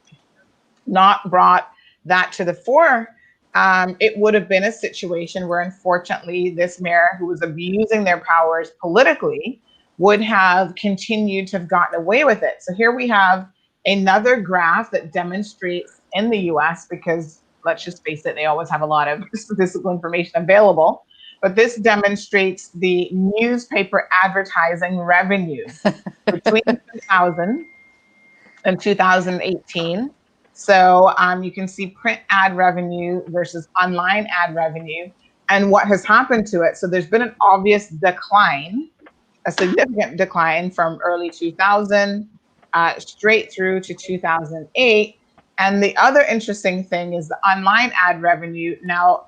not brought that to the fore, it would have been a situation where, unfortunately, this mayor, who was abusing their powers politically, would have continued to have gotten away with it. So here we have another graph that demonstrates in the US, because let's just face it, they always have a lot of statistical information available, but this demonstrates the newspaper advertising revenue between 2000 and 2018. So you can see print ad revenue versus online ad revenue and what has happened to it. So there's been an obvious decline, a significant decline from early 2000 straight through to 2008. And the other interesting thing is the online ad revenue now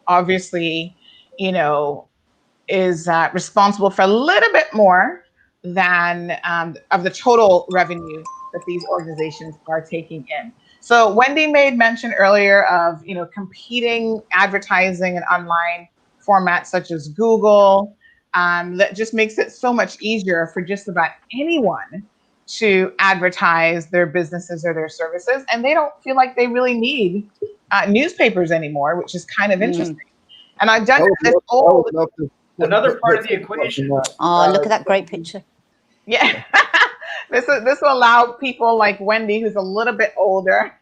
obviously, is responsible for a little bit more than of the total revenue that these organizations are taking in. So Wendy made mention earlier of, competing advertising and online formats such as Google, that just makes it so much easier for just about anyone to advertise their businesses or their services. And they don't feel like they really need newspapers anymore, which is kind of interesting. And I've done this old. Another part of the equation. Oh, look at that great picture. Yeah. This will allow people like Wendy, who's a little bit older.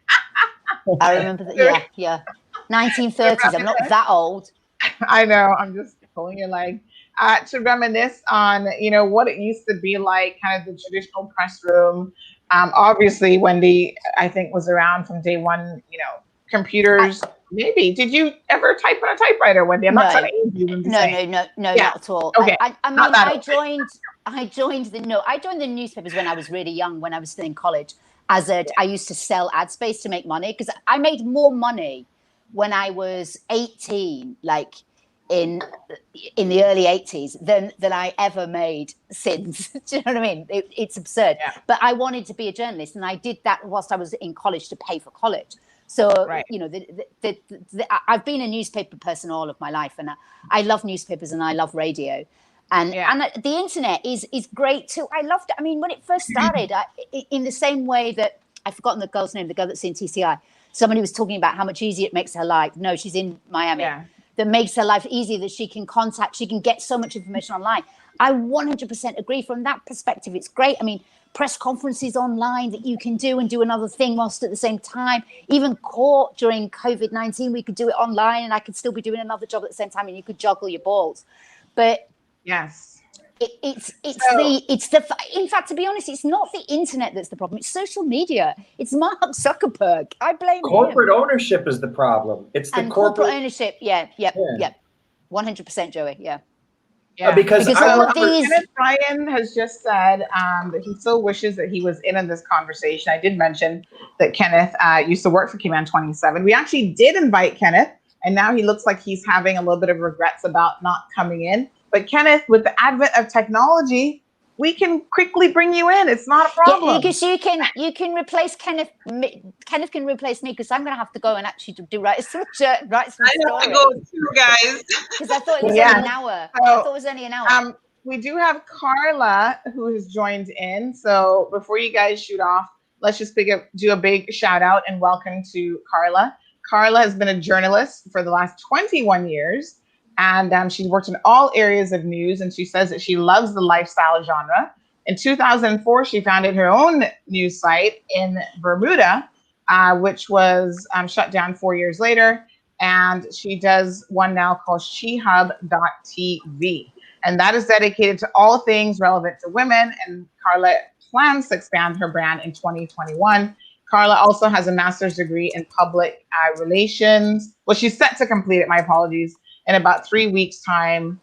I remember that. Yeah. 1930s. I'm not that old. I know. I'm just pulling your leg. To reminisce on, what it used to be like, kind of the traditional press room. Obviously, Wendy, I think, was around from day one. Computers. Maybe. Did you ever type on a typewriter, Wendy? I'm not trying to age you. No, yeah. Not at all. Okay. I joined the newspapers when I was really young, when I was still in college. I used to sell ad space to make money, because I made more money when I was 18, in the early 80s than I ever made since. Do you know what I mean? It's absurd. Yeah. But I wanted to be a journalist, and I did that whilst I was in college to pay for college. So, Right. you know, I've been a newspaper person all of my life, and I love newspapers and I love radio. And the internet is great too. I loved it. I mean, when it first started, in the same way that I've forgotten the girl's name, the girl that's in TCI, somebody was talking about how much easier it makes her life. No, she's in Miami. Yeah. That makes her life easier, that she can get so much information online. I 100% agree. From that perspective, it's great. I mean, press conferences online that you can do and do another thing whilst at the same time. Even court during COVID-19, we could do it online, and I could still be doing another job at the same time, and you could juggle your balls. But yes, in fact, to be honest, it's not the internet that's the problem. It's social media. It's Mark Zuckerberg. I blame corporate him. ownership is the problem. It's the corporate ownership. Yeah. 100%, Joey. Yeah. Because Kenneth Ryan has just said that he still wishes that he was in this conversation. I did mention that Kenneth used to work for Cayman 27. We actually did invite Kenneth, and now he looks like he's having a little bit of regrets about not coming in. But Kenneth, with the advent of technology, we can quickly bring you in. It's not a problem. Yeah, because you can replace Kenneth. Kenneth can replace me, because I'm going to have to go and actually write some stories. I have to go too, guys. Because I thought it was only an hour. I thought it was only an hour. We do have Carla who has joined in. So before you guys shoot off, let's just do a big shout out and welcome to Carla. Carla has been a journalist for the last 21 years. And she's worked in all areas of news, and she says that she loves the lifestyle genre. In 2004, she founded her own news site in Bermuda, which was shut down 4 years later. And she does one now called shehub.tv. And that is dedicated to all things relevant to women. And Carla plans to expand her brand in 2021. Carla also has a master's degree in public relations. Well, she's set to complete it, my apologies, in about 3 weeks' time.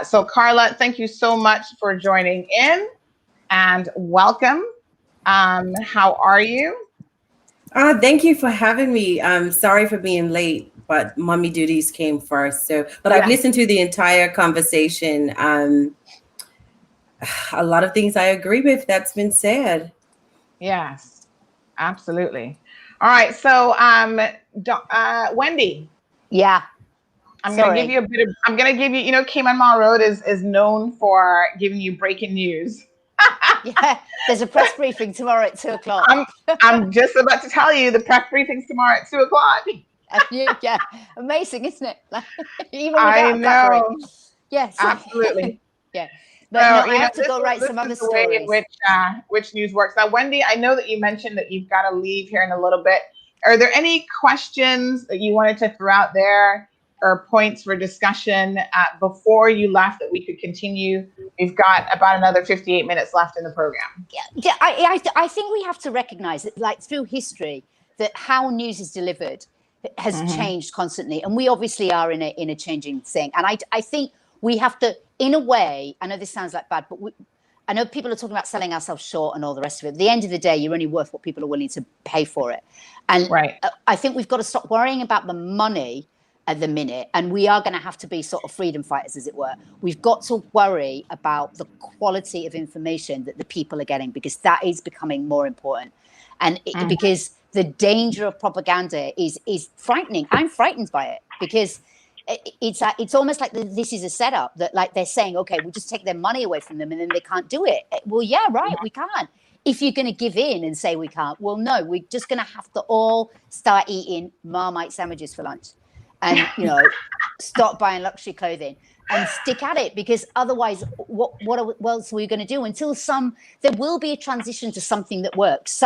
So Carla, thank you so much for joining in, and welcome. How are you? Thank you for having me. I'm sorry for being late, but mommy duties came first. But I've listened to the entire conversation. A lot of things I agree with that's been said. Yes, absolutely. All right, so Wendy. Yeah. I'm going to give you you know, Cayman Road is known for giving you breaking news. Yeah, there's a press briefing tomorrow at 2:00. I'm just about to tell you the press briefing's tomorrow at 2:00. Yeah, amazing, isn't it? Like, even I know. Yes, absolutely. Yeah, but I have to go write some other stories. Which news works. Now, Wendy, I know that you mentioned that you've got to leave here in a little bit. Are there any questions that you wanted to throw out there, or points for discussion before you left that we could continue? We've got about another 58 minutes left in the program. Yeah. I think we have to recognize that, like, through history, that how news is delivered has changed constantly, and we obviously are in a changing thing. And I think we have to, in a way, I know this sounds like bad, but I know people are talking about selling ourselves short and all the rest of it. At the end of the day, you're only worth what people are willing to pay for it. And I think we've got to stop worrying about the money at the minute, and we are going to have to be sort of freedom fighters, as it were. We've got to worry about the quality of information that the people are getting, because that is becoming more important. And because the danger of propaganda is frightening. I'm frightened by it, because it's almost like this is a setup that, like, they're saying, okay, we'll just take their money away from them and then they can't do it. Well, yeah, right, we can't. If you're going to give in and say we can't, well, no, we're just going to have to all start eating Marmite sandwiches for lunch. And, you know, stop buying luxury clothing and stick at it, because otherwise, what else are we going to do until there will be a transition to something that works.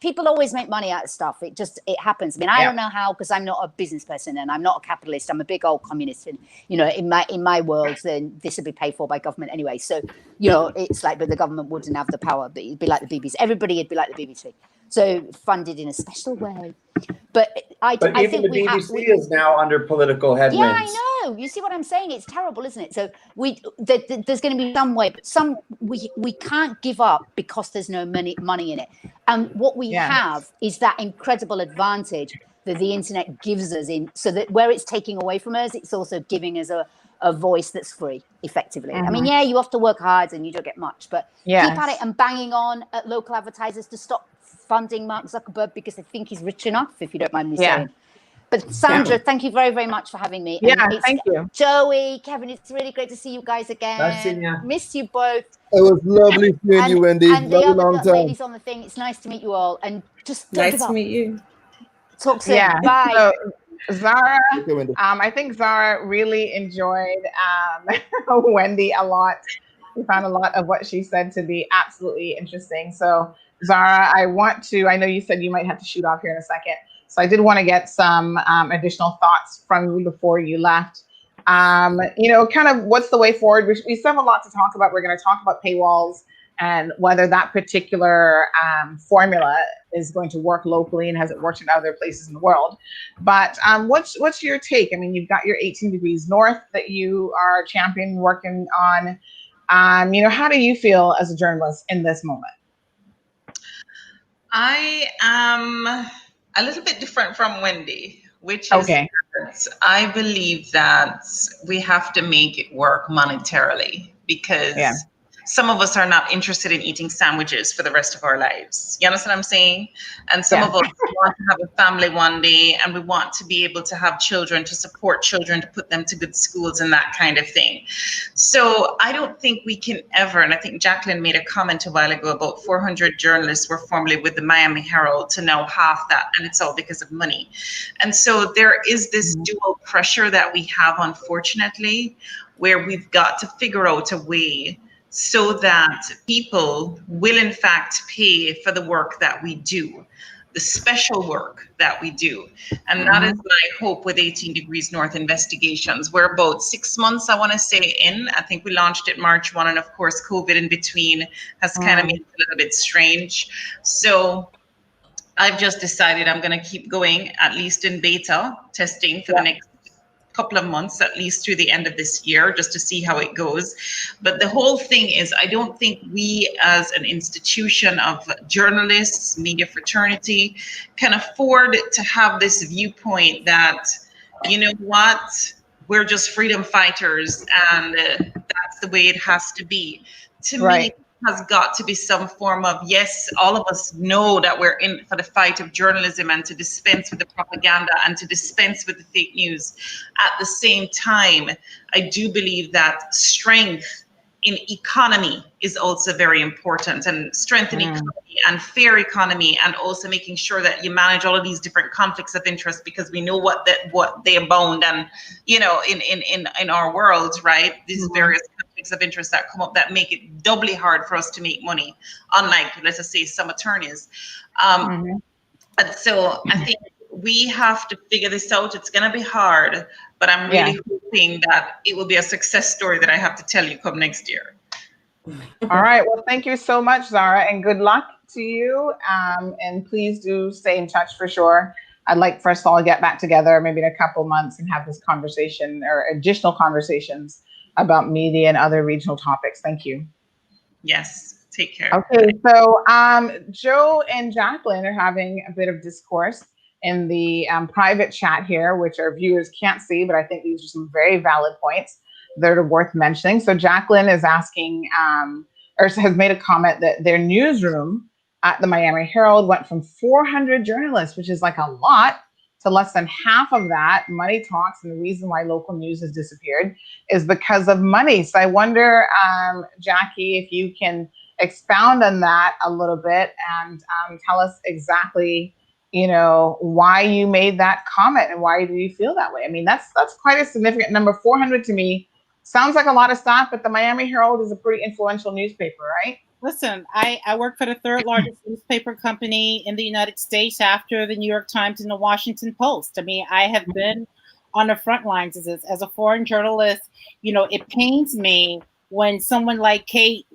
People always make money out of stuff. It happens. I mean, I don't know how, because I'm not a business person and I'm not a capitalist. I'm a big old communist, and, you know, in my world, then this would be paid for by government anyway. So, you know, it's like, but the government wouldn't have the power. But it'd be like the BBC. Everybody would be like the BBC. So funded in a special way. But I think the BBC is now under political headwinds. Yeah, I know. You see what I'm saying? It's terrible, isn't it? So there's going to be some way, but we can't give up because there's no money in it. And what we have is that incredible advantage that the internet gives us, in so that where it's taking away from us, it's also giving us a voice that's free, effectively. I mean, yeah, you have to work hard and you don't get much, but keep at it and banging on at local advertisers to stop funding Mark Zuckerberg because they think he's rich enough, if you don't mind me saying. But Sandra, thank you very, very much for having me. Yeah, thank you. Joey, Kevin, it's really great to see you guys again. Nice seeing you. Missed you both. It was lovely seeing you, Wendy. And the Very other long time. ladies on the thing, it's nice to meet you all. And just don't Nice give to up. meet you. Talk soon. Yeah. Bye. So, Zara, Okay, Wendy. I think Zara really enjoyed Wendy a lot. We found a lot of what she said to be absolutely interesting. So, Zara, I know you said you might have to shoot off here in a second. So I did want to get some additional thoughts from you before you left. Kind of what's the way forward? We still have a lot to talk about. We're going to talk about paywalls and whether that particular formula is going to work locally and has it worked in other places in the world. But what's your take? I mean, you've got your 18 Degrees North that you are championing, working on. How do you feel as a journalist in this moment? I am a little bit different from Wendy, which is that I believe that we have to make it work monetarily, because some of us are not interested in eating sandwiches for the rest of our lives. You understand what I'm saying? And some of us want to have a family one day, and we want to be able to have children, to support children, to put them to good schools and that kind of thing. So I don't think we can ever, and I think Jacqueline made a comment a while ago about 400 journalists were formerly with the Miami Herald to now half that, and it's all because of money. And so there is this dual pressure that we have, unfortunately, where we've got to figure out a way so that people will in fact pay for the work that we do, the special work that we do. And that is my hope with 18 Degrees North Investigations. We're about 6 months, I want to say, in. I think we launched it March 1, and of course COVID in between has kind of made it a little bit strange. So I've just decided I'm going to keep going, at least in beta testing for the next couple of months, at least through the end of this year, just to see how it goes. But the whole thing is, I don't think we as an institution of journalists, media fraternity, can afford to have this viewpoint that, you know what, we're just freedom fighters and that's the way it has to be. To me, has got to be some form of, yes, all of us know that we're in for the fight of journalism and to dispense with the propaganda and to dispense with the fake news. At the same time, I do believe that strength in economy is also very important, and strength in economy and fair economy, and also making sure that you manage all of these different conflicts of interest, because we know what they abound, and in our world, right, these various conflicts of interest that come up that make it doubly hard for us to make money, unlike, let's just say, some attorneys. And so I think we have to figure this out. It's going to be hard, but I'm really hoping that it will be a success story that I have to tell you come next year. All right. Well, thank you so much, Zara, and good luck to you. And please do stay in touch for sure. I'd like for us all to get back together maybe in a couple months and have this conversation or additional conversations about media and other regional topics. Thank you. Yes. Take care. Okay. So Joe and Jacqueline are having a bit of discourse in the private chat here, which our viewers can't see, but I think these are some very valid points that are worth mentioning. So Jacqueline is asking, or has made a comment that their newsroom at the Miami Herald went from 400 journalists, which is like a lot, to less than half of that. Money talks, and the reason why local news has disappeared is because of money. So I wonder, Jackie, if you can expound on that a little bit and tell us exactly, why you made that comment and why do you feel that way? I mean, that's quite a significant number. 400 to me sounds like a lot of staff, but the Miami Herald is a pretty influential newspaper, right? Listen, I work for the third largest newspaper company in the United States after the New York Times and the Washington Post. I mean, I have been on the front lines as a foreign journalist. It pains me when someone like Kate,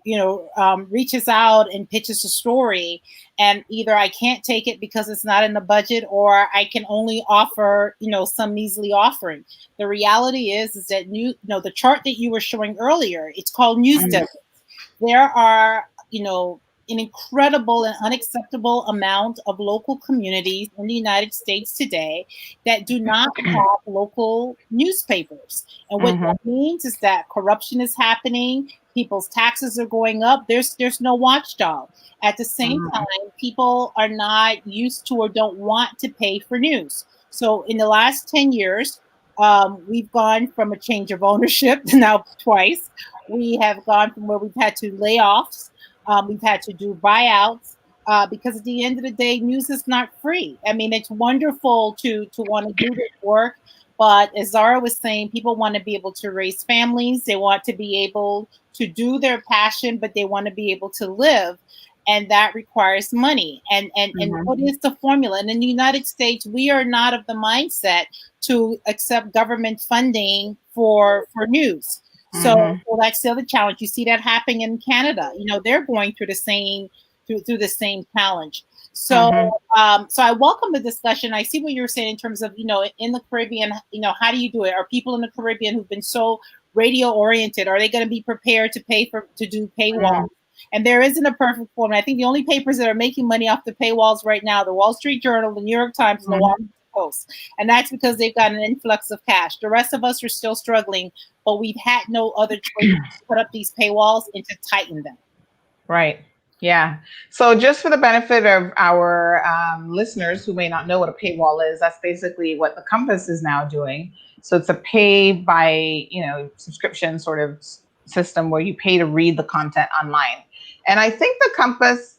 reaches out and pitches a story, and either I can't take it because it's not in the budget, or I can only offer, some measly offering. The reality is that the chart that you were showing earlier, it's called news deserts. There are, an incredible and unacceptable amount of local communities in the United States today that do not have local newspapers. And what that means is that corruption is happening, people's taxes are going up, there's no watchdog. At the same time, people are not used to or don't want to pay for news. So in the last 10 years, we've gone from a change of ownership now twice. We have gone from where we've had to layoffs, we've had to do buyouts, because at the end of the day, news is not free. I mean, it's wonderful to want to do this work, but as Zara was saying, people want to be able to raise families. They want to be able to do their passion, but they want to be able to live. And that requires money. And what is the formula? And in the United States, we are not of the mindset to accept government funding for news. So well, that's the other challenge. You see that happening in Canada. You know, they're going through the same through the same challenge. So so I welcome the discussion. I see what you're saying in terms of, you know, in the Caribbean, you know, how do you do it? Are people in the Caribbean who've been so radio oriented, are they going to be prepared to do paywalls? And there isn't a perfect formula. I think the only papers that are making money off the paywalls right now, the Wall Street Journal, the New York Times, and the Washington Post. And that's because they've got an influx of cash. The rest of us are still struggling, but we've had no other choice to put up these paywalls and to tighten them. Right. Yeah. So just for the benefit of our listeners who may not know what a paywall is, that's basically what the Compass is now doing. So it's a pay by, you know, subscription sort of system where you pay to read the content online. And I think the Compass,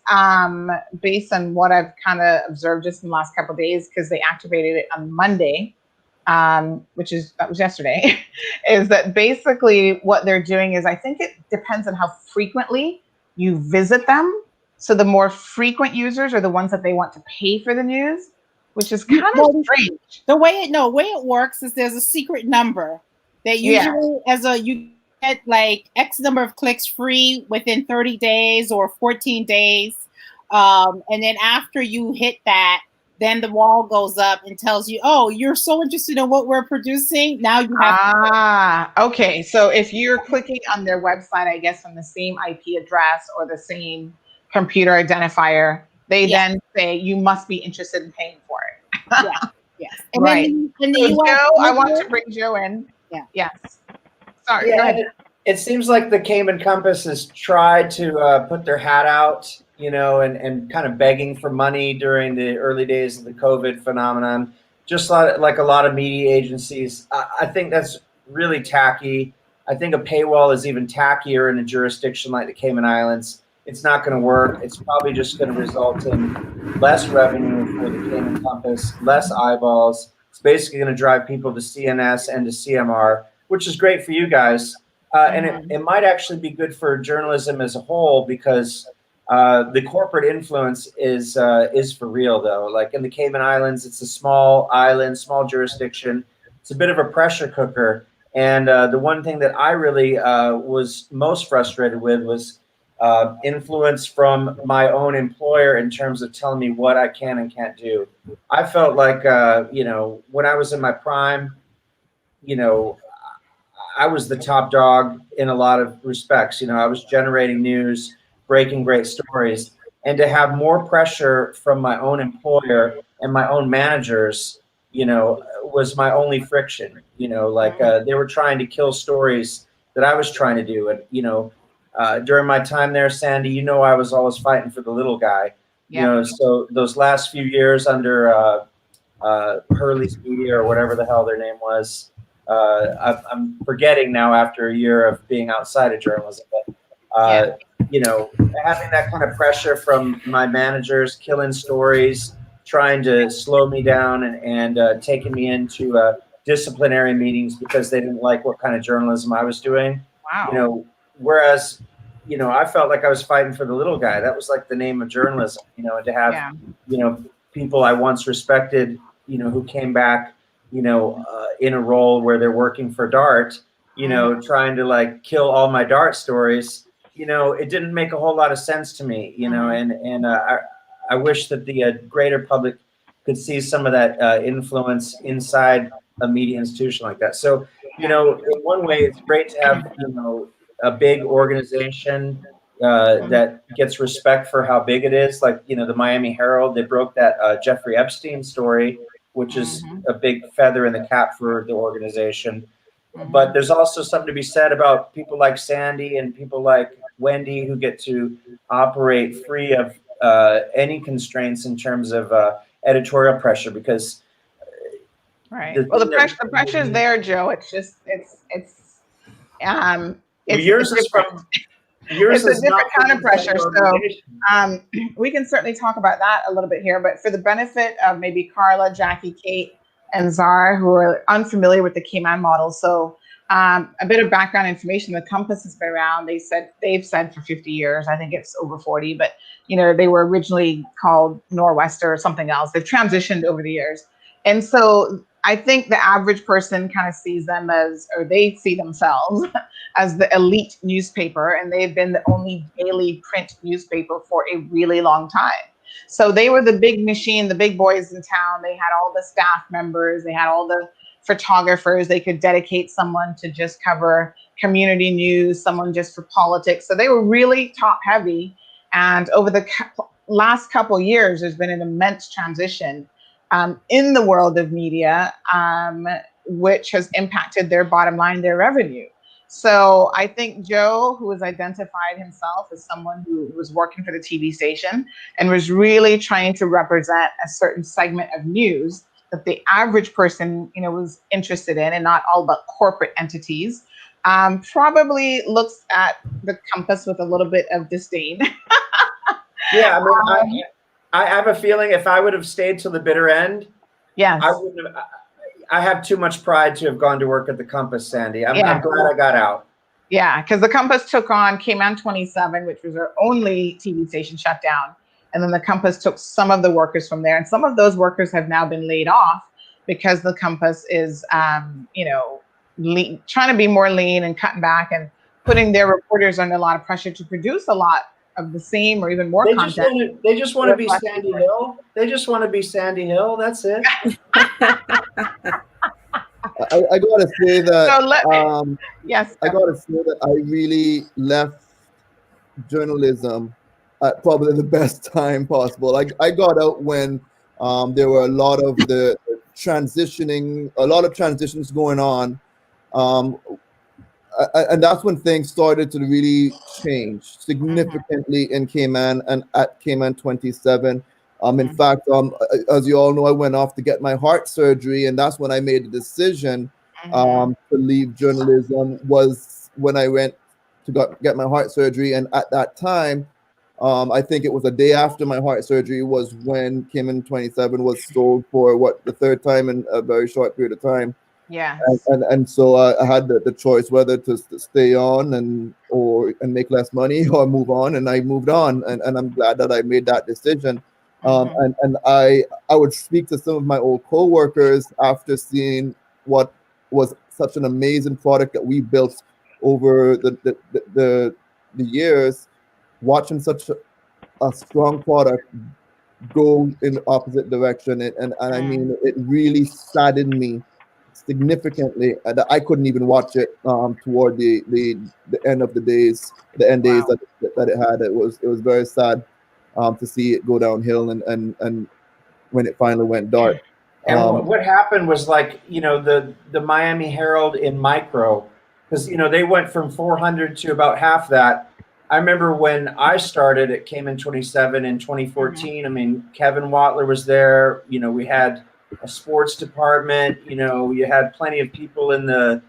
based on what I've kind of observed just in the last couple of days, because they activated it on Monday, that was yesterday, is that basically what they're doing is, I think it depends on how frequently you visit them. So the more frequent users are the ones that they want to pay for the news, which is kind of strange. The way it works is there's a secret number that usually you get like X number of clicks free within 30 days or 14 days. And then after you hit that, then the wall goes up and tells you, oh, you're so interested in what we're producing. Now you have okay. So if you're clicking on their website, I guess from the same IP address or the same computer identifier, they then say you must be interested in paying for it. Yes. And right. Then so Joe, I want to bring Joe in. Yeah. Yes. Sorry. Yeah, go ahead. It seems like the Cayman Compass has tried to put their hat out, you know, and kind of begging for money during the early days of the COVID phenomenon, just like a lot of media agencies. I think that's really tacky. I think a paywall is even tackier in a jurisdiction like the Cayman Islands. It's not going to work. It's probably just going to result in less revenue for the Cayman Compass, less eyeballs. It's basically going to drive people to CNS and to CMR, which is great for you guys. And it might actually be good for journalism as a whole, because the corporate influence is for real, though. Like in the Cayman Islands, it's a small island, small jurisdiction. It's a bit of a pressure cooker. And the one thing that I really was most frustrated with was influence from my own employer in terms of telling me what I can and can't do. I felt like, you know, when I was in my prime, you know, I was the top dog in a lot of respects. You know, I was generating news, breaking great stories, and to have more pressure from my own employer and my own managers, you know, was my only friction. You know, like they were trying to kill stories that I was trying to do. And, you know, during my time there, Sandy, you know, I was always fighting for the little guy. You know, so those last few years under Hurley's Media or whatever the hell their name was, I'm forgetting now after a year of being outside of journalism, but you know, having that kind of pressure from my managers, killing stories, trying to slow me down, and taking me into disciplinary meetings because they didn't like what kind of journalism I was doing. Wow. You know, whereas, you know, I felt like I was fighting for the little guy. That was like the name of journalism, you know, and to have, you know, people I once respected, you know, who came back, you know, in a role where they're working for DART, you know, trying to like kill all my DART stories, you know, it didn't make a whole lot of sense to me, you know, and I wish that the greater public could see some of that influence inside a media institution like that. So, you know, in one way, it's great to have, you know, a big organization that gets respect for how big it is. Like, you know, the Miami Herald, they broke that Jeffrey Epstein story, which is a big feather in the cap for the organization. But there's also something to be said about people like Sandy and people like Wendy who get to operate free of any constraints in terms of editorial pressure, because right. Well, the pressure's there, Joe. It's just yours is from yours it's is a different not kind of pressure. So we can certainly talk about that a little bit here. But for the benefit of maybe Carla, Jackie, Kate, and Zara, who are unfamiliar with the Cayman model, so a bit of background information: the Compass has been around. They've said for 50 years. I think it's over 40, but you know, they were originally called Nor'Wester or something else. They've transitioned over the years, and so I think the average person kind of sees them as, or they see themselves as the elite newspaper, and they've been the only daily print newspaper for a really long time. So they were the big machine, the big boys in town. They had all the staff members, they had all the photographers. They could dedicate someone to just cover community news, someone just for politics. So they were really top heavy. And over the last couple of years, there's been an immense transition in the world of media, which has impacted their bottom line, their revenue. So I think Joe, who has identified himself as someone who was working for the TV station and was really trying to represent a certain segment of news that the average person, you know, was interested in, and not all about corporate entities, probably looks at the Compass with a little bit of disdain. Yeah, I mean, I have a feeling if I would have stayed till the bitter end, yes, I wouldn't have. I have too much pride to have gone to work at the Compass, Sandy. I'm glad I got out. Yeah, because the Compass took on Cayman 27, which was our only TV station shut down. And then the Compass took some of the workers from there. And some of those workers have now been laid off because the Compass is, you know, trying to be more lean and cutting back and putting their reporters under a lot of pressure to produce a lot of the same or even more content. They just want to be Sandy Hill. They just want to be Sandy Hill. That's it. I gotta say that. Yes. I gotta say that I really left journalism at probably the best time possible. I got out when there were a lot of transitions going on. And that's when things started to really change significantly in Cayman and at Cayman 27. In fact, as you all know, I went off to get my heart surgery, and that's when I made the decision to leave journalism. Was when I went to get my heart surgery, and at that time, I think it was a day after my heart surgery was when Cayman 27 was sold for the third time in a very short period of time. Yeah, and so I had the choice whether to stay on and make less money or move on, and I moved on, and I'm glad that I made that decision. And I would speak to some of my old co-workers after seeing what was such an amazing product that we built over the years, watching such a strong product go in the opposite direction, and I mean, it really saddened me significantly that I couldn't even watch it toward the end of the days, days that it had. It was very sad to see it go downhill and when it finally went dark. And what happened was, like, you know, the Miami Herald in micro, because, you know, they went from 400 to about half that. I remember when I started at Cayman 27 in 2014. I mean, Kevin Watler was there. You know, we had a sports department. You know, you had plenty of people in the,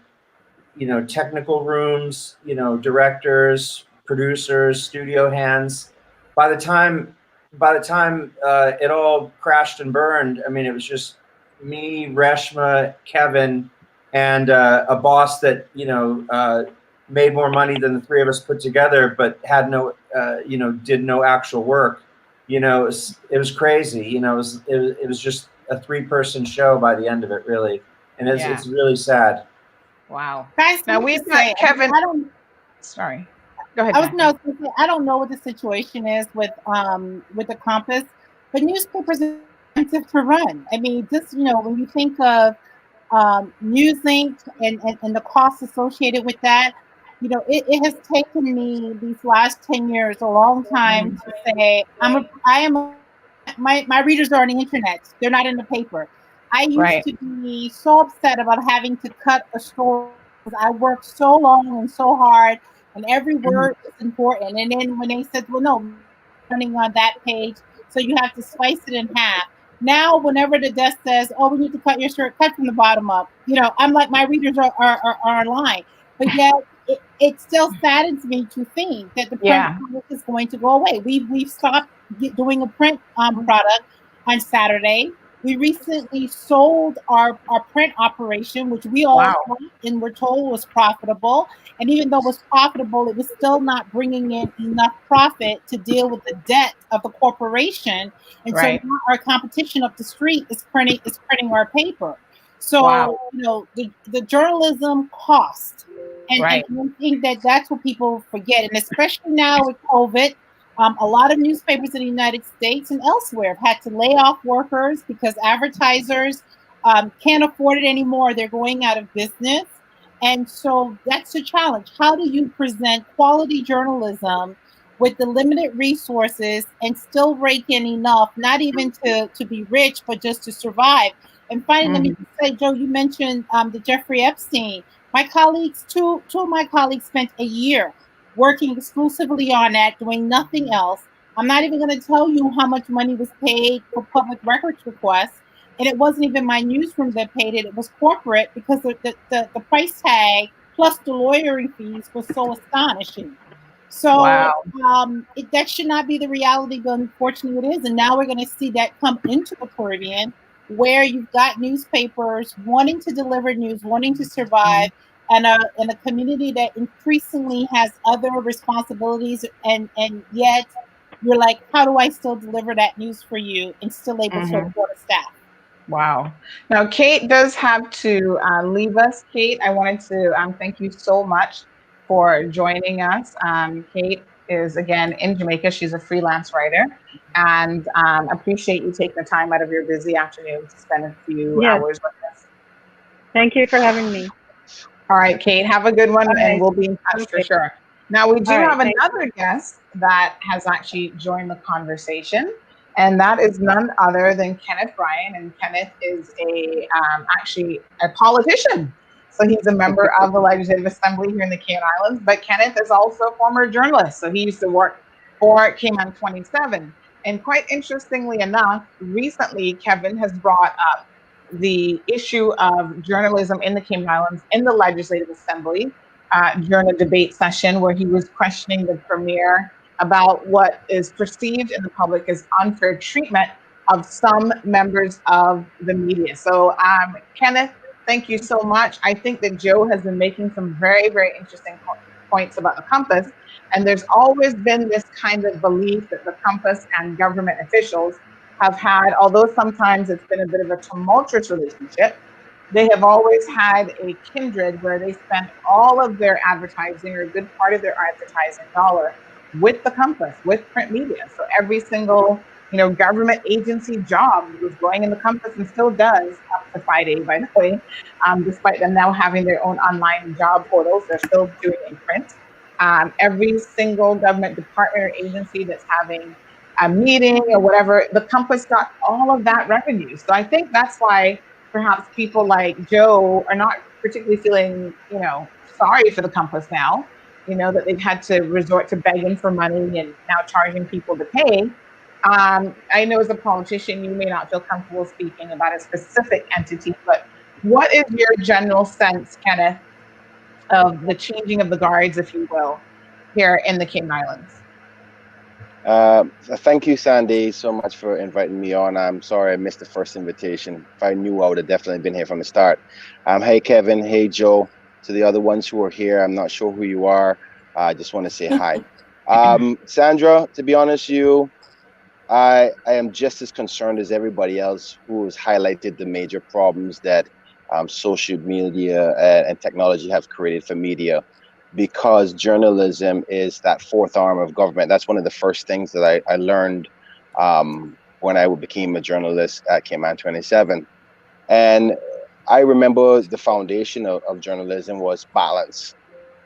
you know, technical rooms, you know, directors, producers, studio hands. By the time it all crashed and burned, I mean, it was just me, Reshma, Kevin, and a boss that, you know, made more money than the three of us put together, but had no, you know, did no actual work. You know, it was crazy. You know, it was just a 3-person show by the end of it, really, and it's really sad. Wow. Guys, now we've got Kevin. Sorry. Go ahead. I don't know what the situation is with the Compass, but newspapers are expensive to run. I mean, just, you know, when you think of NewsLink and the costs associated with that, you know, it has taken me these last 10 years a long time to say my readers are on the internet. They're not in the paper. I used Right. to be so upset about having to cut a story because I worked so long and so hard, and every word is important. And then when they said, "Well, no, running on that page, so you have to slice it in half." Now, whenever the desk says, "Oh, we need to cut your shirt," cut from the bottom up. You know, I'm like, my readers are online, but yet it still saddens me to think that the print Yeah. product is going to go away. We've stopped doing a print product on Saturday. We recently sold our print operation, which we all Wow. thought and were told was profitable. And even though it was profitable, it was still not bringing in enough profit to deal with the debt of the corporation. And so Right. now our competition up the street is printing our paper. Wow. So, you know, the journalism cost. And Right. I think that that's what people forget. And especially now with COVID, a lot of newspapers in the United States and elsewhere have had to lay off workers because advertisers can't afford it anymore. They're going out of business. And so that's a challenge. How do you present quality journalism with the limited resources and still rake in enough, not even to be rich, but just to survive? And finally, let me Mhm. just say, Joe, you mentioned the Jeffrey Epstein. My colleagues, two of my colleagues spent a year working exclusively on that, doing nothing else. I'm not even going to tell you how much money was paid for public records requests. And it wasn't even my newsroom that paid it, it was corporate because the price tag plus the lawyering fees was so astonishing. So Wow. that should not be the reality, but unfortunately it is. And now we're going to see that come into the Caribbean where you've got newspapers wanting to deliver news, wanting to survive, and a community that increasingly has other responsibilities, and yet you're like, how do I still deliver that news for you and still able to Mhm. afford a staff? Wow. Now, Kate does have to leave us. Kate, I wanted to thank you so much for joining us. Kate is, again, in Jamaica. She's a freelance writer, and appreciate you taking the time out of your busy afternoon to spend a few Yes. hours with us. Thank you for having me. All right, Kate, have a good All one, and right. we'll be in touch for Okay. sure. Now, we All do right. have Thank another guest that has actually joined the conversation, and that is none other than Kenneth Bryan. And Kenneth is actually a politician. So he's a member of the Legislative Assembly here in the Cayman Islands, but Kenneth is also a former journalist. So he used to work for Cayman 27. And quite interestingly enough, recently Kevin has brought up the issue of journalism in the Cayman Islands in the Legislative Assembly during a debate session where he was questioning the premier about what is perceived in the public as unfair treatment of some members of the media. So, Kenneth, thank you so much. I think that Joe has been making some very, very interesting points about the compass. And there's always been this kind of belief that the compass and government officials have had, although sometimes it's been a bit of a tumultuous relationship, they have always had a kindred where they spend all of their advertising or a good part of their advertising dollar with the compass, with print media. So every single government agency job was going in the compass and still does up to Friday, by the way, despite them now having their own online job portals, they're still doing it in print. Every single government department or agency that's having a meeting or whatever, the compass got all of that revenue. So I think that's why perhaps people like Joe are not particularly feeling, sorry for the compass now, that they've had to resort to begging for money and now charging people to pay. I know as a politician, you may not feel comfortable speaking about a specific entity, but what is your general sense, Kenneth, of the changing of the guards, if you will, here in the Cayman Islands? Thank you, Sandy, so much for inviting me on. I'm sorry I missed the first invitation. If I knew, I would have definitely been here from the start. Hey, Kevin. Hey, Joe. To the other ones who are here, I'm not sure who you are. I just want to say hi. Sandra, to be honest with you, I am just as concerned as everybody else who has highlighted the major problems that social media and technology have created for media, because journalism is that fourth arm of government. That's one of the first things that I learned when I became a journalist at Cayman 27. And I remember the foundation of journalism was balance.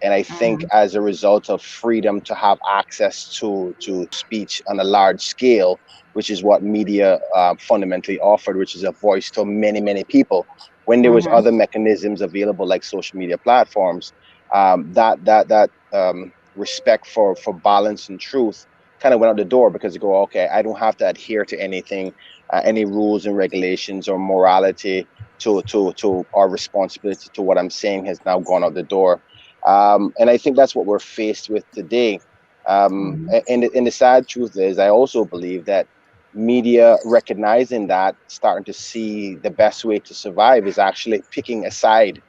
And I think as a result of freedom to have access to speech on a large scale, which is what media fundamentally offered, which is a voice to many, many people, when there was other mechanisms available like social media platforms, that respect for balance and truth kind of went out the door, because you go, okay, I don't have to adhere to anything, any rules and regulations or morality to our responsibility to what I'm saying has now gone out the door. And I think that's what we're faced with today. And the sad truth is, I also believe that media recognizing that, starting to see the best way to survive is actually picking a side.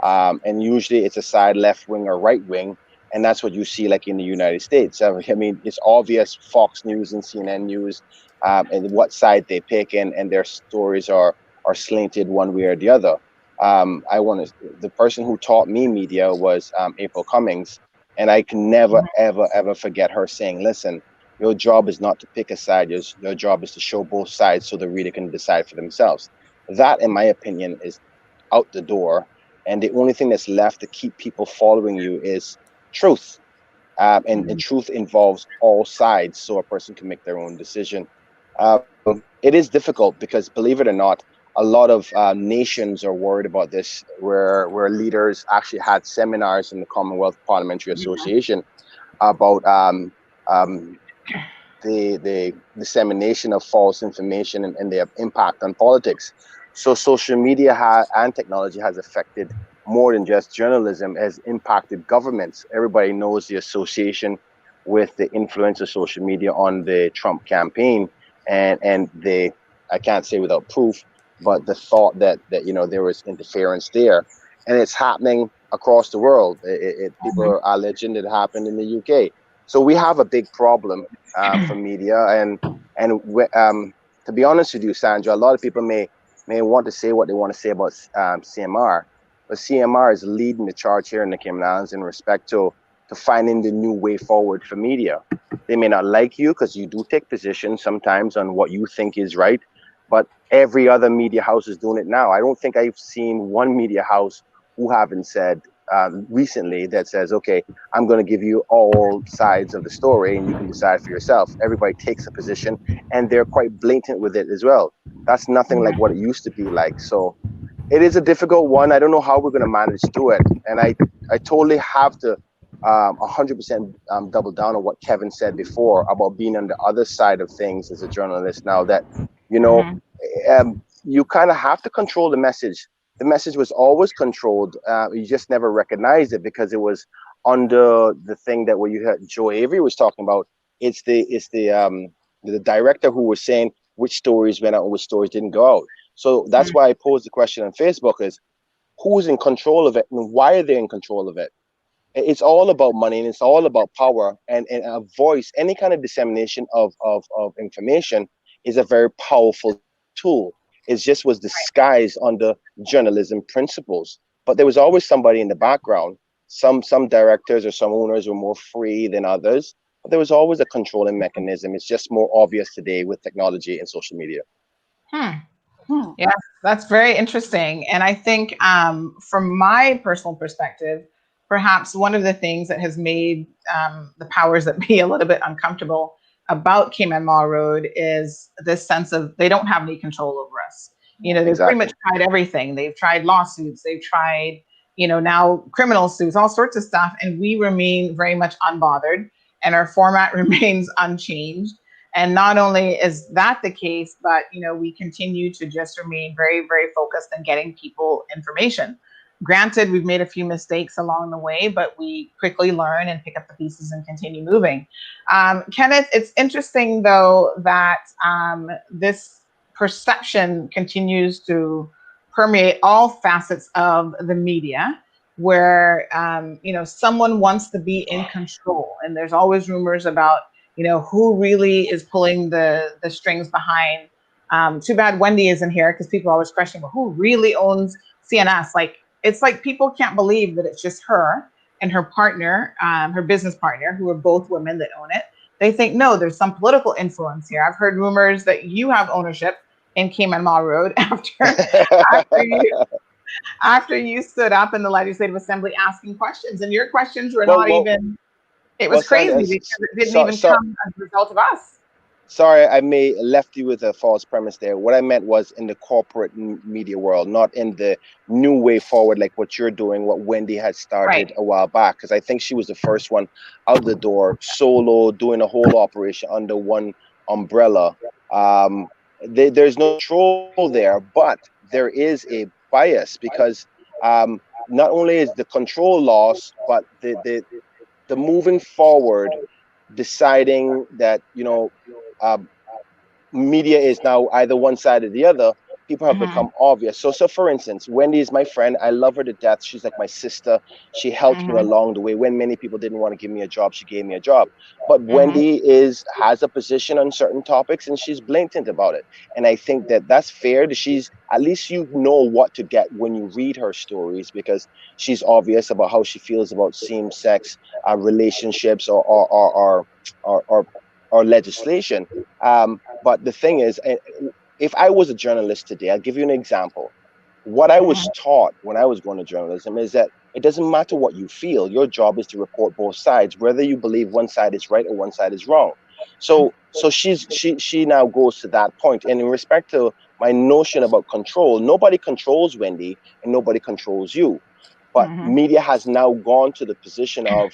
And usually it's a side, left wing or right wing. And that's what you see like in the United States. I mean, it's obvious Fox News and CNN News and what side they pick, and their stories are slanted one way or the other. The person who taught me media was April Cummings, and I can never, ever forget her saying, listen, your job is not to pick a side. Your job is to show both sides so the reader can decide for themselves. That, in my opinion, is out the door. And the only thing that's left to keep people following you is truth. And truth involves all sides, so a person can make their own decision. It is difficult because, believe it or not, a lot of nations are worried about this, where leaders actually had seminars in the Commonwealth Parliamentary Association about the dissemination of false information and their impact on politics. So social media and technology has affected more than just journalism, has impacted governments. Everybody knows the association with the influence of social media on the Trump campaign, and I can't say without proof, but the thought that there was interference there, and it's happening across the world. People are alleging it happened in the UK. So we have a big problem for media, and to be honest with you, Sandra, a lot of people may want to say what they want to say about CMR, but CMR is leading the charge here in the Cayman Islands in respect to finding the new way forward for media. They may not like you because you do take positions sometimes on what you think is right, but every other media house is doing it now. I don't think I've seen one media house who haven't said recently that says, okay, I'm going to give you all sides of the story and you can decide for yourself. Everybody takes a position, and they're quite blatant with it as well. That's nothing like what it used to be like. So it is a difficult one. I don't know how we're going to manage to do it. And I totally have to 100% double down on what Kevin said before about being on the other side of things as a journalist now, that, you kind of have to control the message. The message was always controlled. You just never recognized it because it was under the thing that what you heard Joe Avery was talking about. It's the director who was saying which stories went out and which stories didn't go out. So that's why I posed the question on Facebook is, who's in control of it and why are they in control of it? It's all about money and it's all about power, and a voice, any kind of dissemination of information is a very powerful tool. It just was disguised under journalism principles, but there was always somebody in the background. Some directors or some owners were more free than others, but there was always a controlling mechanism. It's just more obvious today with technology and social media. Yeah, that's very interesting. And I think from my personal perspective, perhaps one of the things that has made the powers that be a little bit uncomfortable about Cayman Road is this sense of they don't have any control over us. They've pretty much tried everything. They've tried lawsuits. They've tried, now criminal suits, all sorts of stuff. And we remain very much unbothered, and our format remains unchanged. And not only is that the case, but, we continue to just remain very, very focused on getting people information. Granted, we've made a few mistakes along the way, but we quickly learn and pick up the pieces and continue moving. Kenneth, it's interesting, though, that this perception continues to permeate all facets of the media, where, someone wants to be in control. And there's always rumors about, who really is pulling the strings behind. Too bad Wendy isn't here, because people always question, well, who really owns CNS? It's like people can't believe that it's just her and her partner, her business partner, who are both women that own it. They think, no, there's some political influence here. I've heard rumors that you have ownership in Cayman Road after after you stood up in the Legislative Assembly asking questions, and your questions were Well, not well, even, it well, was Sandra, crazy because it didn't so, even so, come as a result of us. sorry, I may left you with a false premise there. What I meant was in the corporate media world, not in the new way forward, like what you're doing, what Wendy had started Right. a while back. Because I think she was the first one out the door, solo, doing a whole operation under one umbrella. There's no control there, but there is a bias because not only is the control lost, but the moving forward, deciding that uh, media is now either one side or the other, people have become obvious. So for instance, Wendy is my friend. I love her to death. She's like my sister. She helped me along the way. When many people didn't want to give me a job, she gave me a job. But Wendy has a position on certain topics, and she's blatant about it. And I think that that's fair. That she's, at least you know what to get when you read her stories, because she's obvious about how she feels about same-sex relationships or legislation. But the thing is, if I was a journalist today, I'll give you an example. What I was taught when I was going to journalism is that it doesn't matter what you feel. Your job is to report both sides, whether you believe one side is right or one side is wrong. So she now goes to that point. And in respect to my notion about control, nobody controls Wendy and nobody controls you. But media has now gone to the position of,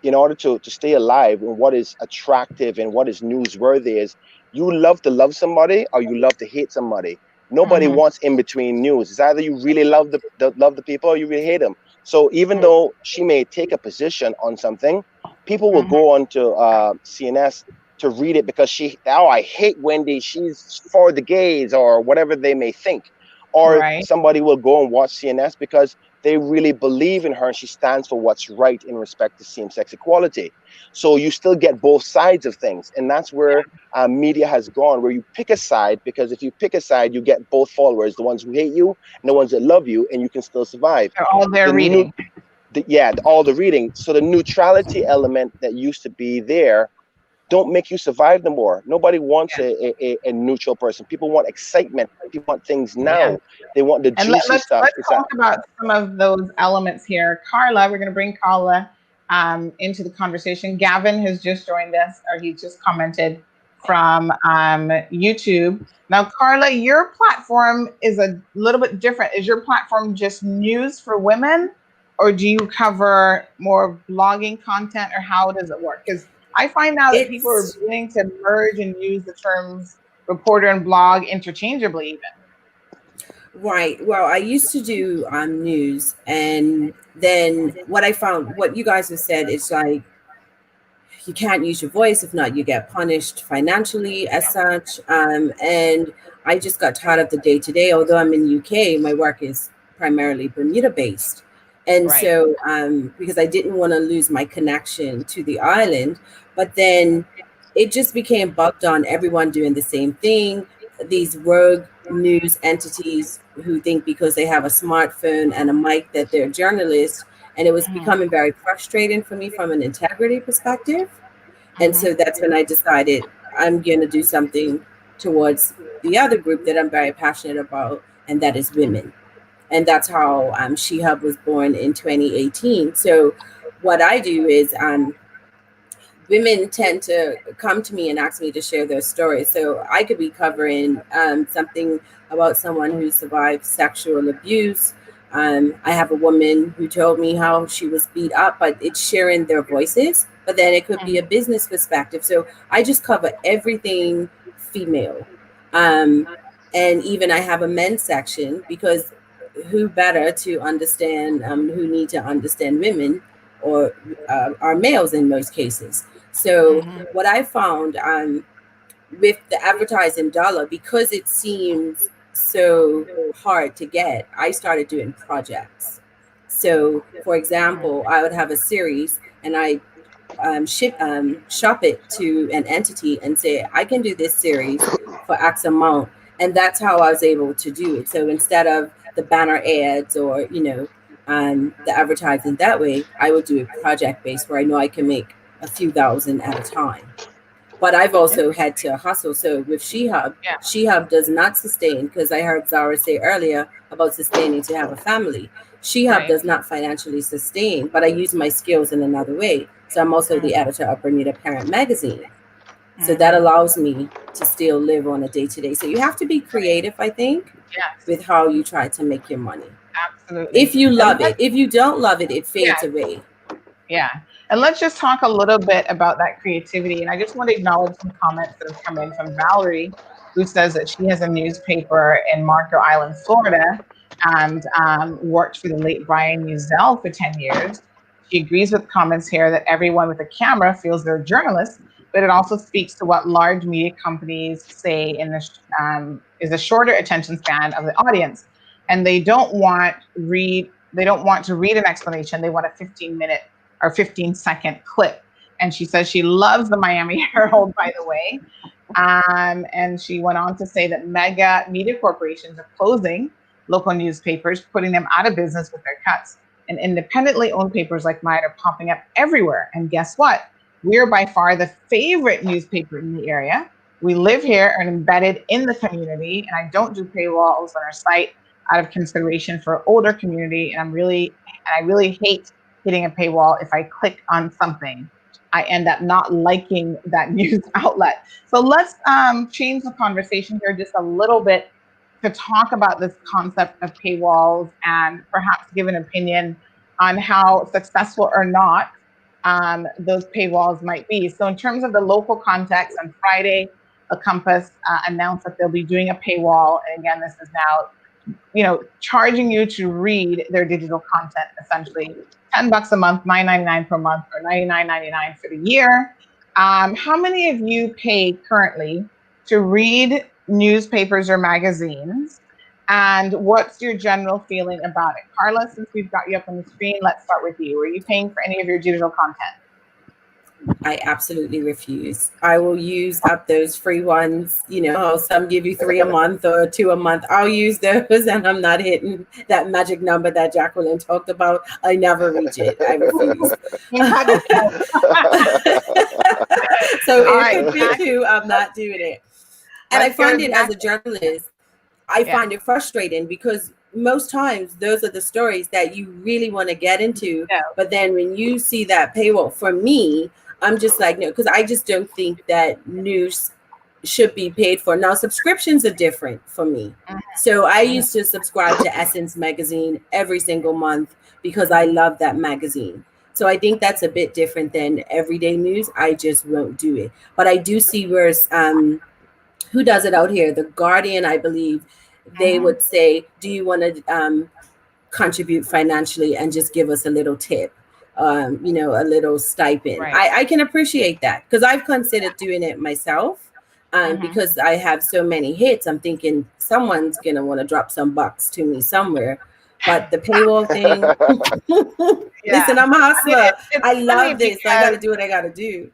in order to stay alive, and what is attractive and what is newsworthy is, you love to love somebody or you love to hate somebody. Nobody wants in between news. It's either you really love the people or you really hate them. So even though she may take a position on something, people will go on to CNS to read it because I hate Wendy, she's for the gays, or whatever they may think. Or somebody will go and watch CNS because they really believe in her and she stands for what's right in respect to same-sex equality. So you still get both sides of things. And that's where media has gone, where you pick a side, because if you pick a side, you get both followers, the ones who hate you and the ones that love you, and you can still survive. They're all there reading. All the reading. So the neutrality element that used to be there don't make you survive no more. Nobody wants a neutral person. People want excitement. People want things now. They want the juicy stuff. Let's talk about some of those elements here. Carla, we're going to bring Carla into the conversation. Gavin has just joined us, or he just commented from YouTube. Now, Carla, your platform is a little bit different. Is your platform just news for women, or do you cover more blogging content, or how does it work? Because I find now that people are beginning to merge and use the terms reporter and blog interchangeably even. Right. Well, I used to do news, and then what I found, what you guys have said, is like, you can't use your voice. If not, you get punished financially as such. And I just got tired of the day to day. Although I'm in UK, my work is primarily Bermuda based. And so because I didn't want to lose my connection to the island, but then it just became bugged on everyone doing the same thing. These rogue news entities who think because they have a smartphone and a mic that they're journalists. And it was becoming very frustrating for me from an integrity perspective. And so that's when I decided I'm going to do something towards the other group that I'm very passionate about, and that is women. And that's how She Hub was born in 2018. So what I do is women tend to come to me and ask me to share their stories. So I could be covering something about someone who survived sexual abuse. I have a woman who told me how she was beat up, but it's sharing their voices. But then it could be a business perspective. So I just cover everything female. And even I have a men's section, because who better to understand, who need to understand women, or are males in most cases. So what I found with the advertising dollar, because it seems so hard to get, I started doing projects. So for example, I would have a series and I shop it to an entity and say, I can do this series for X amount. And that's how I was able to do it. So instead of the banner ads or, the advertising that way, I would do it project based, where I know I can make a few thousand at a time. but I've also had to hustle. So with SheHub, Yeah. SheHub does not sustain, because I heard Zara say earlier about sustaining to have a family. SheHub Right. does not financially sustain, but I use my skills in another way. So I'm also the editor of Bermuda Parent Magazine. So that allows me to still live on a day-to-day. So you have to be creative, I think, Yes, with how you try to make your money. absolutely. If you And love it. If you don't love it, it fades away. Yeah. And let's just talk a little bit about that creativity. And I just want to acknowledge some comments that have come in from Valerie, who says that she has a newspaper in Marco Island, Florida, and worked for the late Brian Musell for 10 years. She agrees with comments here that everyone with a camera feels they're journalists, but it also speaks to what large media companies say in the is a shorter attention span of the audience, and they don't want to read an explanation. They want a 15-minute or 15-second clip. And she says she loves the Miami Herald, by the way. And she went on to say that mega media corporations are closing local newspapers, putting them out of business with their cuts. And independently owned papers like mine are popping up everywhere. And guess what? We're by far the favorite newspaper in the area. We live here and embedded in the community. And I don't do paywalls on our site out of consideration for older community. And I really hate hitting a paywall. If I click on something, I end up not liking that news outlet. So let's change the conversation here just a little bit to talk about this concept of paywalls and perhaps give an opinion on how successful or not those paywalls might be. So in terms of the local context, on Friday, a Compass announced that they'll be doing a paywall. And again, this is now, charging you to read their digital content, essentially $10 a month, $9.99 per month, or $99.99 for the year. How many of you pay currently to read newspapers or magazines? And what's your general feeling about it? Carla, since we've got you up on the screen, let's start with you. Are you paying for any of your digital content? I absolutely refuse. I will use up those free ones. Some give you 3 a month or 2 a month. I'll use those, and I'm not hitting that magic number that Jacqueline talked about. I never reach it. I refuse. So if it could be 2, I'm not doing it. And I find it as a journalist, I find it frustrating because most times those are the stories that you really want to get into. Yeah. But then when you see that paywall, for me, I'm just like, no, because I just don't think that news should be paid for. Now, subscriptions are different for me. So I used to subscribe to Essence magazine every single month because I love that magazine. So I think that's a bit different than everyday news. I just won't do it. But I do see where, who does it out here? The Guardian, I believe, they would say, do you want to contribute financially and just give us a little tip? A little stipend. Right. I can appreciate that because I've considered doing it myself because I have so many hits. I'm thinking someone's going to want to drop some bucks to me somewhere. But the paywall thing, listen, I'm a hustler. I love this. So I got to do what I got to do.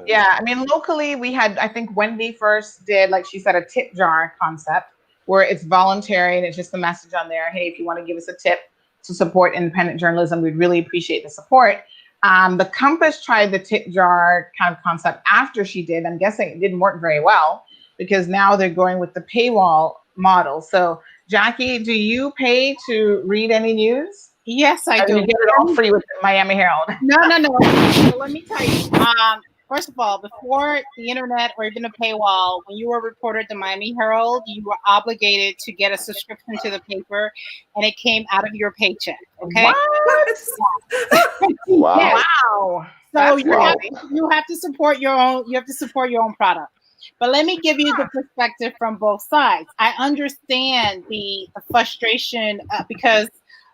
Yeah. I mean, locally, we had, I think Wendy first did, like she said, a tip jar concept where it's voluntary and it's just a message on there. Hey, if you want to give us a tip to support independent journalism, we'd really appreciate the support. The Compass tried the tip jar kind of concept after she did. I'm guessing it didn't work very well because now they're going with the paywall model. So Jackie, do you pay to read any news? Yes, I do. You get it all free with the Miami Herald. No. So let me tell you. First of all, before the internet or even a paywall, when you were a reporter at the Miami Herald, you were obligated to get a subscription to the paper, and it came out of your paycheck. Okay. What? Wow. Yes. Wow. So you have to support your own. You have to support your own product. But let me give you the perspective from both sides. I understand the frustration because,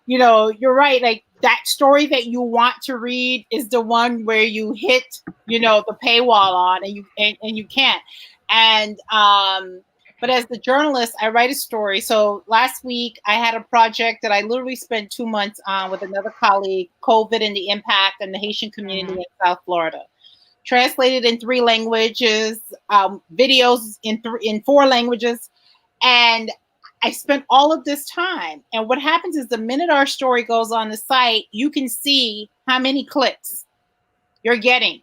you're right. Like that story that you want to read is the one where you hit, the paywall on and you can't. And, but as the journalist, I write a story. So last week I had a project that I literally spent 2 months on with another colleague, COVID and the impact on the Haitian community in South Florida. Translated in 3 languages, videos in 4 languages. And I spent all of this time. And what happens is the minute our story goes on the site, you can see how many clicks you're getting.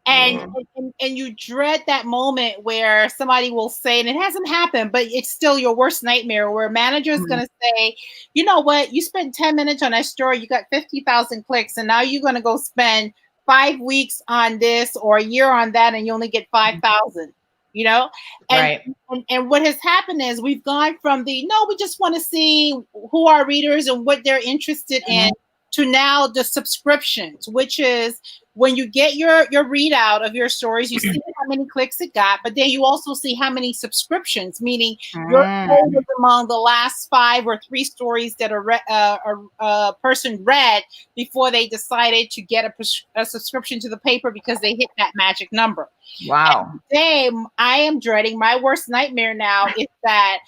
and you dread that moment where somebody will say, and it hasn't happened, but it's still your worst nightmare, where a manager is going to say, you know what, you spent 10 minutes on that story, you got 50,000 clicks, and now you're going to go spend 5 weeks on this or a year on that, and you only get 5,000. You know, and what has happened is we've gone from we just want to see who our readers and what they're interested in, to now the subscriptions, which is when you get your readout of your stories, you see how many clicks it got, but then you also see how many subscriptions, meaning your story was among the last 5 or 3 stories that a person read before they decided to get a subscription to the paper because they hit that magic number. Wow. And today, I am dreading, my worst nightmare now is that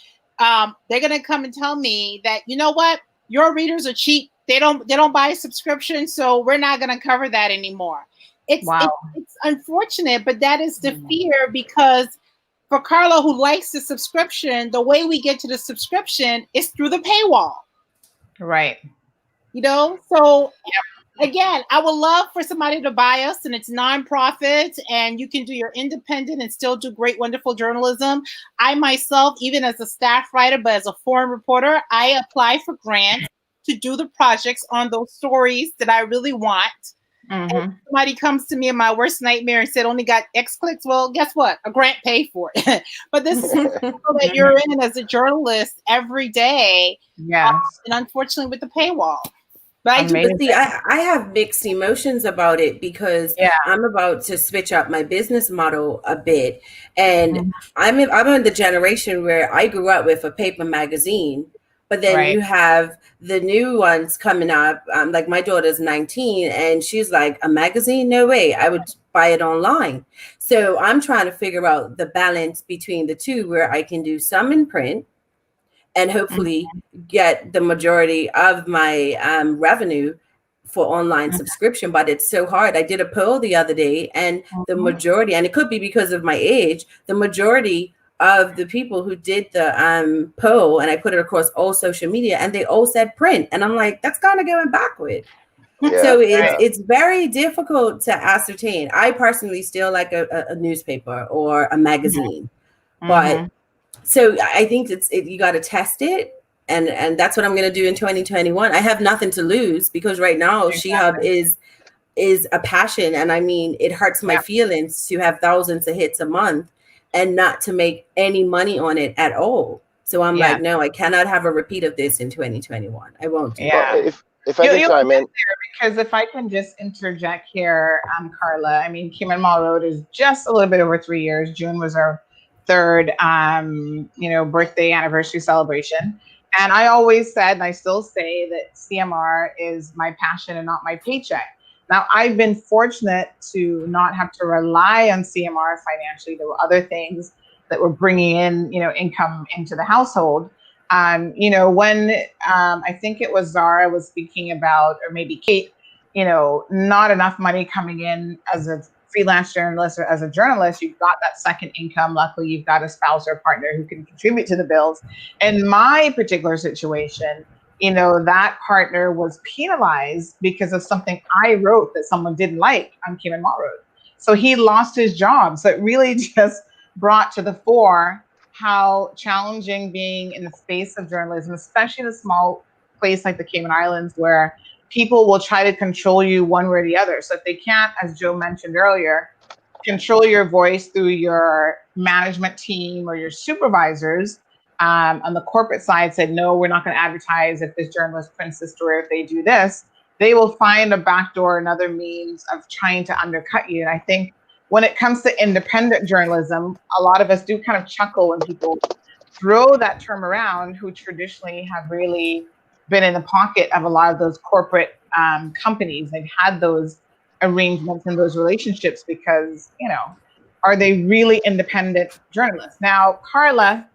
they're going to come and tell me that, you know what, your readers are cheap. They don't buy a subscription, so we're not going to cover that anymore. It's unfortunate, but that is the fear, because for Carla, who likes the subscription, the way we get to the subscription is through the paywall. Right. You know, so again, I would love for somebody to buy us, and it's nonprofit, and you can do your independent and still do great, wonderful journalism. I myself, even as a staff writer, but as a foreign reporter, I apply for grants to do the projects on those stories that I really want. And somebody comes to me in my worst nightmare and said, only got X clicks. Well, guess what? A grant paid for it. But this is that you're in as a journalist every day. And unfortunately with the paywall. But I do see, I have mixed emotions about it, because I'm about to switch up my business model a bit. And I'm in the generation where I grew up with a paper magazine. But then you have the new ones coming up. Like my daughter's 19 and she's like, a magazine? No way. I would buy it online. So I'm trying to figure out the balance between the two, where I can do some in print and hopefully get the majority of my revenue for online subscription. But it's so hard. I did a poll the other day, and the majority, and it could be because of my age, the majority of the people who did the poll, and I put it across all social media, and they all said print. And I'm like, that's kind of going backward. So it's very difficult to ascertain. I personally still like a newspaper or a magazine. But so I think you got to test it. And that's what I'm going to do in 2021. I have nothing to lose, because right now She-Hub is a passion. And I mean, it hurts my feelings to have thousands of hits a month and not to make any money on it at all. So I'm like, no, I cannot have a repeat of this in 2021. I won't do that. If I can chime in. Because if I can just interject here, Carla, I mean, Cayman Road is just a little bit over 3 years. June was our 3rd, birthday anniversary celebration. And I always said, and I still say, that CMR is my passion and not my paycheck. Now, I've been fortunate to not have to rely on CMR financially. There were other things that were bringing in, income into the household. When I think it was Zara was speaking about, or maybe Kate, not enough money coming in as a freelance journalist or as a journalist, you've got that second income. Luckily, you've got a spouse or partner who can contribute to the bills. In my particular situation, that partner was penalized because of something I wrote that someone didn't like on Cayman Road. So he lost his job. So it really just brought to the fore how challenging being in the space of journalism, especially in a small place like the Cayman Islands, where people will try to control you one way or the other. So if they can't, as Joe mentioned earlier, control your voice through your management team or your supervisors, on the corporate side said, no, we're not going to advertise if this journalist prints this story, if they do this, they will find a backdoor, another means of trying to undercut you. And I think when it comes to independent journalism, a lot of us do kind of chuckle when people throw that term around, who traditionally have really been in the pocket of a lot of those corporate companies. They've had those arrangements and those relationships because, are they really independent journalists? Now, Carla,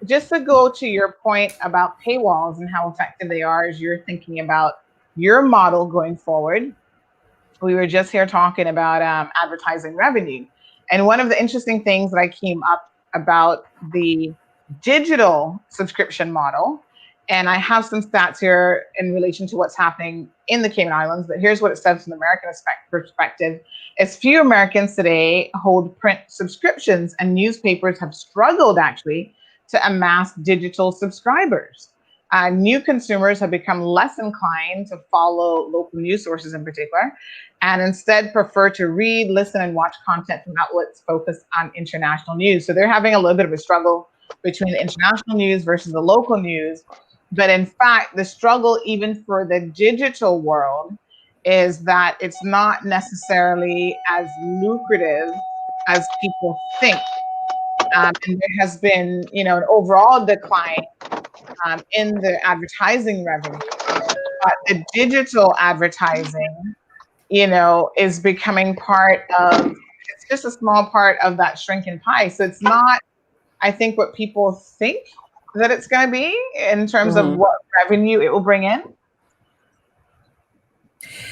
just to go to your point about paywalls and how effective they are as you're thinking about your model going forward, we were just here talking about advertising revenue. And one of the interesting things that I came up about the digital subscription model And I have some stats here in relation to what's happening in the Cayman Islands, but here's what it says from the American perspective. As few Americans today hold print subscriptions, and newspapers have struggled actually to amass digital subscribers. New consumers have become less inclined to follow local news sources in particular, and instead prefer to read, listen, and watch content from outlets focused on international news. So they're having a little bit of a struggle between the international news versus the local news. But in fact, the struggle even for the digital world is that it's not necessarily as lucrative as people think. And there has been, an overall decline in the advertising revenue. But the digital advertising, is becoming it's just a small part of that shrinking pie. So it's not, I think, what people think that it's going to be in terms of what revenue it will bring in.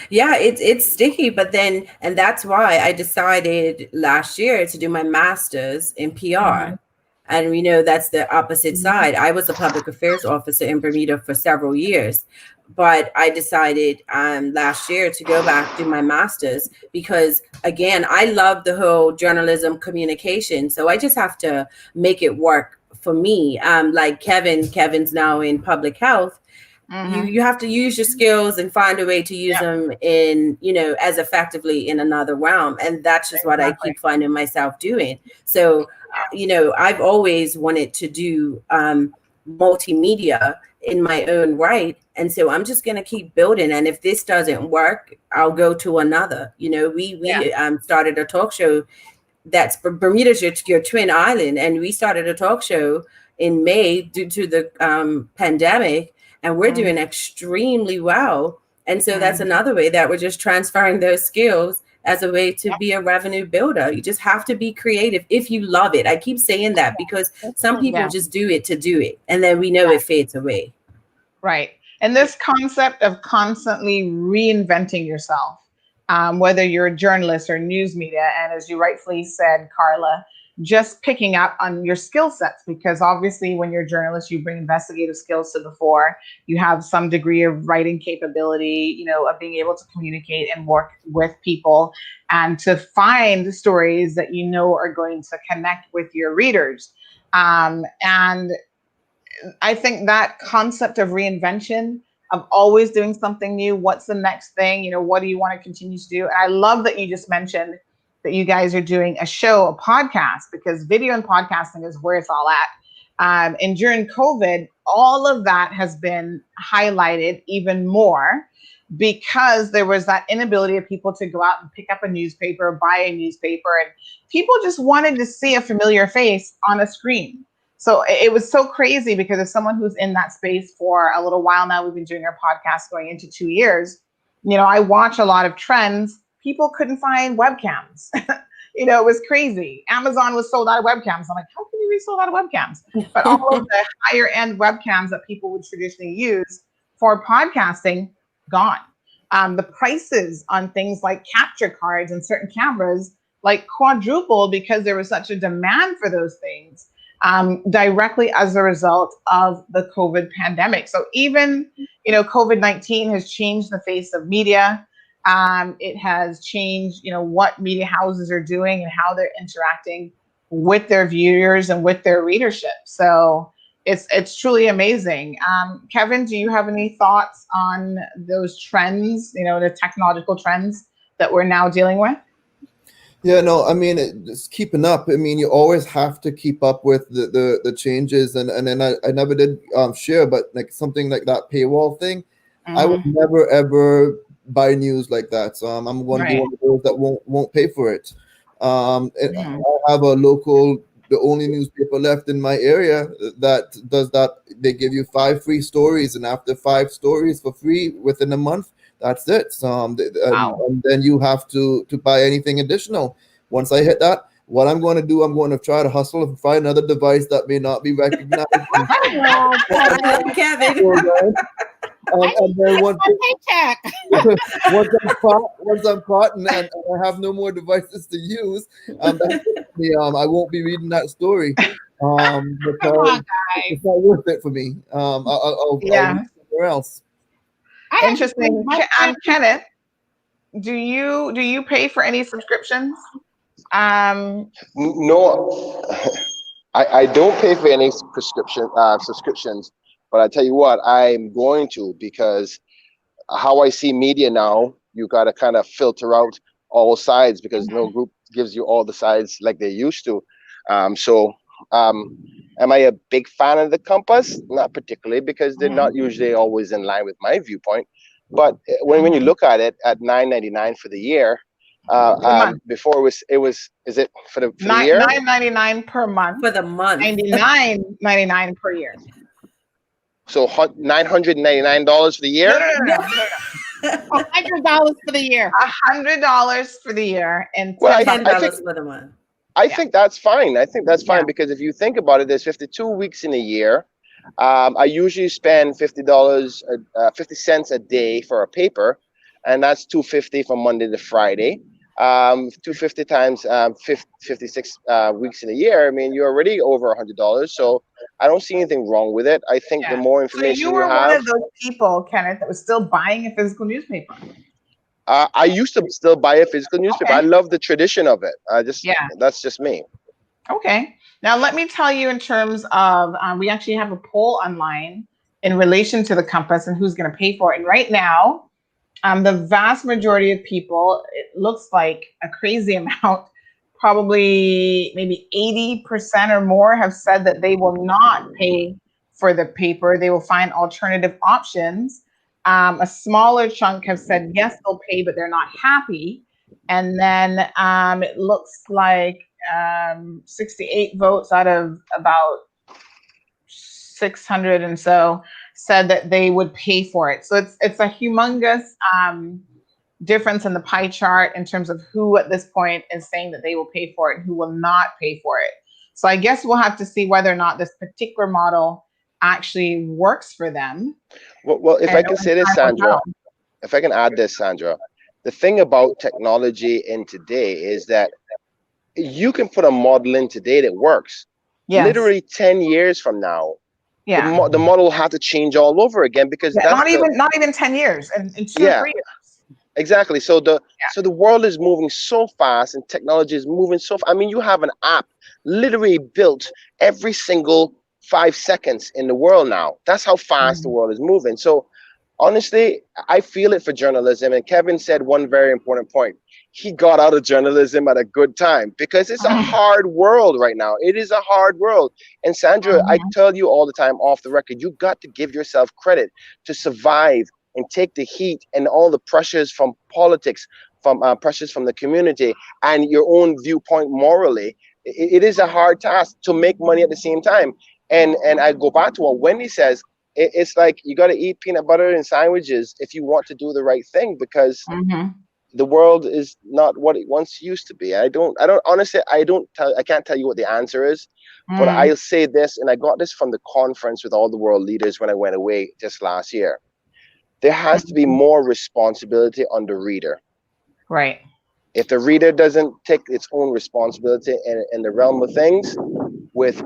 Yeah, it's sticky, but then, and that's why I decided last year to do my master's in PR. And we know that's the opposite side. I was a public affairs officer in Bermuda for several years, but I decided last year to go back do my master's because, again, I love the whole journalism communication. So I just have to make it work for me. Like Kevin's now in public health. You have to use your skills and find a way to use them in, as effectively in another realm. And that's just what I keep finding myself doing. So, I've always wanted to do multimedia in my own right. And so I'm just going to keep building. And if this doesn't work, I'll go to another. We started a talk show that's Bermuda's your twin island. And we started a talk show in May due to the pandemic. And we're doing extremely well. And so that's another way that we're just transferring those skills as a way to be a revenue builder. You just have to be creative if you love it. I keep saying that because some people just do it to do it. And then we know it fades away. Right. And this concept of constantly reinventing yourself, whether you're a journalist or news media, and as you rightfully said, Carla, just picking up on your skill sets, because obviously when you're a journalist, you bring investigative skills to the fore. You have some degree of writing capability, of being able to communicate and work with people and to find stories that are going to connect with your readers. And I think that concept of reinvention, of always doing something new, what's the next thing, what do you want to continue to do? And I love that you just mentioned that you guys are doing a show, a podcast, because video and podcasting is where it's all at. And during COVID, all of that has been highlighted even more because there was that inability of people to go out and pick up a newspaper, buy a newspaper, and people just wanted to see a familiar face on a screen. So it was so crazy because as someone who's in that space for a little while now, we've been doing our podcast going into 2 years, I watch a lot of trends. People couldn't find webcams. It was crazy. Amazon was sold out of webcams. I'm like, how can you be sold out of webcams? But all of the higher end webcams that people would traditionally use for podcasting, gone. The prices on things like capture cards and certain cameras like quadrupled because there was such a demand for those things directly as a result of the COVID pandemic. So even, COVID-19 has changed the face of media. It has changed, what media houses are doing and how they're interacting with their viewers and with their readership. So it's truly amazing. Kevin, do you have any thoughts on those trends, the technological trends that we're now dealing with? Yeah, no, I mean, it's keeping up. I mean, you always have to keep up with the changes. And then I never did share, but like something like that paywall thing, I would never, ever buy news like that. So I'm going to be one of those that won't pay for it. I have a local, the only newspaper left in my area that does that. They give you 5 free stories, and after 5 stories for free within a month, that's it. And then you have to buy anything additional. Once I hit that, what I'm going to do, I'm going to try to hustle and find another device that may not be recognized. Kevin. And then once I'm caught and I have no more devices to use, I won't be reading that story. Because Come on, guys. it's not worth it for me. I'll Yeah. look somewhere else. Interesting. Kenneth, do you pay for any subscriptions? No, I don't pay for any subscriptions, but I tell you what, I'm going to, because how I see media now, you got to kind of filter out all sides, because no group gives you all the sides like they used to. Am I a big fan of the Compass? Not particularly, because they're not usually always in line with my viewpoint. But when you look at it at $9.99 for the year, before is it for the year? $9.99 per month. For the month. $99.99 per year. So $999 for the year? No. $100 for the year. $100 for the year and Well, $10 for the month. I think that's fine. I think that's fine because if you think about it, there's 52 weeks in a year. I usually spend $50 cents a day for a paper, and that's $2.50 from Monday to Friday. $2.50 times 56 weeks in a year. I mean, you're already over $100. So I don't see anything wrong with it. I think the more information so you were one of those people, Kenneth, that was still buying a physical newspaper. I used to still buy a physical newspaper. I love the tradition of it. That's just me. Okay. Now let me tell you in terms of, we actually have a poll online in relation to the Compass and who's going to pay for it. And right now, the vast majority of people, it looks like a crazy amount, probably maybe 80% or more have said that they will not pay for the paper. They will find alternative options. A smaller chunk have said, yes, they'll pay, but they're not happy. And then it looks like 68 votes out of about 600 and so said that they would pay for it. So it's a humongous difference in the pie chart in terms of who at this point is saying that they will pay for it and who will not pay for it. So I guess we'll have to see whether or not this particular model actually works for them. Well, if I can say this, Sandra, if I can add this, Sandra, the thing about technology in today is that you can put a model in today that works. Yes. Literally 10 years from now, the model will have to change all over again because not even 10 years and 2 or 3 years. Exactly. So the world is moving so fast and technology is moving so fast. I mean, you have an app literally built every single 5 seconds in the world now. That's how fast the world is moving. So honestly, I feel it for journalism. And Kevin said one very important point. He got out of journalism at a good time because it's a hard world right now. It is a hard world. And Sandra, I tell you all the time off the record, you got to give yourself credit to survive and take the heat and all the pressures from politics, from pressures from the community and your own viewpoint morally. It is a hard task to make money at the same time. And I go back to what Wendy says. It's like you got to eat peanut butter and sandwiches if you want to do the right thing because the world is not what it once used to be. I can't tell you what the answer is, but I'll say this, and I got this from the conference with all the world leaders when I went away just last year. There has to be more responsibility on the reader. Right. If the reader doesn't take its own responsibility in the realm of things, with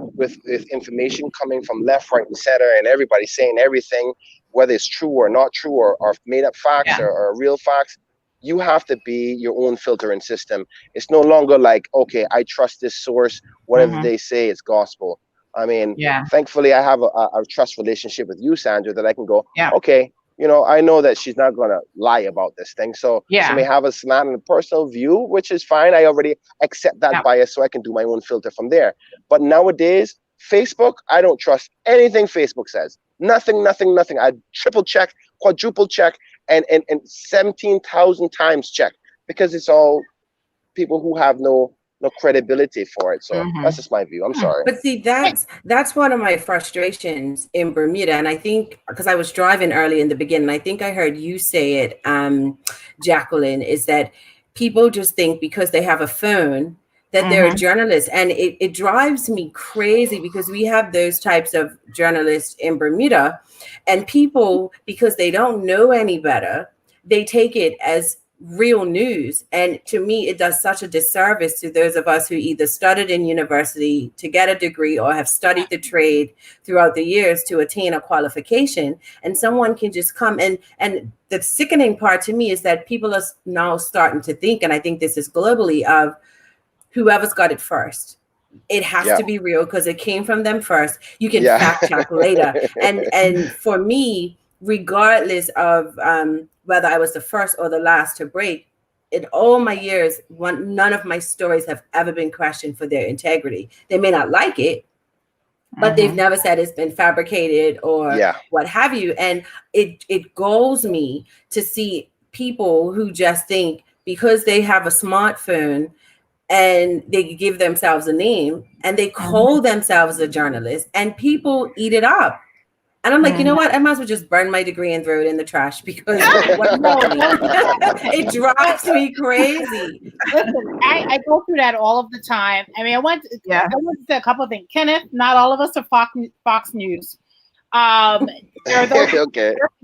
information coming from left, right, and center, and everybody saying everything, whether it's true or not true, or made up facts or real facts, you have to be your own filtering system. It's no longer like, okay, I trust this source, whatever they say, it's gospel. I mean, thankfully, I have a trust relationship with you, Sandra, that I can go, okay, I know that she's not going to lie about this thing. So she may have a slant and a personal view, which is fine. I already accept that bias, so I can do my own filter from there. But nowadays, Facebook, I don't trust anything Facebook says. Nothing. I triple check, quadruple check, and 17,000 times check because it's all people who have no credibility for it. So that's just my view. I'm sorry. But see, that's one of my frustrations in Bermuda. And I think because I was driving early in the beginning, I think I heard you say it, Jacqueline, is that people just think because they have a phone that they're a journalist. And it drives me crazy because we have those types of journalists in Bermuda and people, because they don't know any better, they take it as real news. And to me, it does such a disservice to those of us who either studied in university to get a degree or have studied the trade throughout the years to attain a qualification. And someone can just come and the sickening part to me is that people are now starting to think, and I think this is globally, of whoever's got it first. It has to be real because it came from them first. You can fact check later. And for me, regardless of whether I was the first or the last to break, in all my years, none of my stories have ever been questioned for their integrity. They may not like it, but they've never said it's been fabricated or what have you. And it galls me to see people who just think because they have a smartphone and they give themselves a name and they call themselves a journalist and people eat it up. And I'm like, you know what? I might as well just burn my degree and throw it in the trash because it drives me crazy. Listen, I go through that all of the time. I mean, I want to say a couple of things. Kenneth, not all of us are Fox News. There are those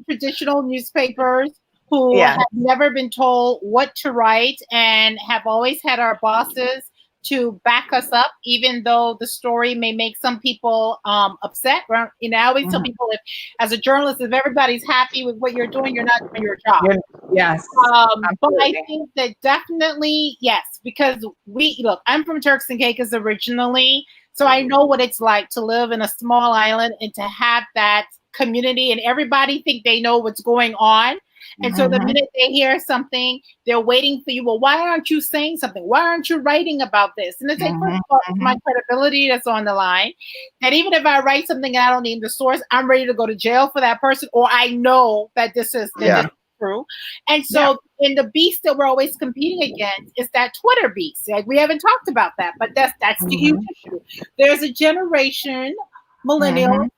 traditional newspapers who have never been told what to write and have always had our bosses to back us up, even though the story may make some people upset. You know, I always tell people, if as a journalist, if everybody's happy with what you're doing, you're not doing your job. But I think that definitely, yes, because look, I'm from Turks and Caicos originally, so I know what it's like to live in a small island and to have that community and everybody think they know what's going on. And so the minute they hear something, they're waiting for you. Well, why aren't you saying something? Why aren't you writing about this? And it's like, first of all, it's my credibility that's on the line. And even if I write something and I don't name the source, I'm ready to go to jail for that person, or I know that this is true. And so in the beast that we're always competing against is that Twitter beast. Like, we haven't talked about that, but that's the huge issue. There's a generation, millennials.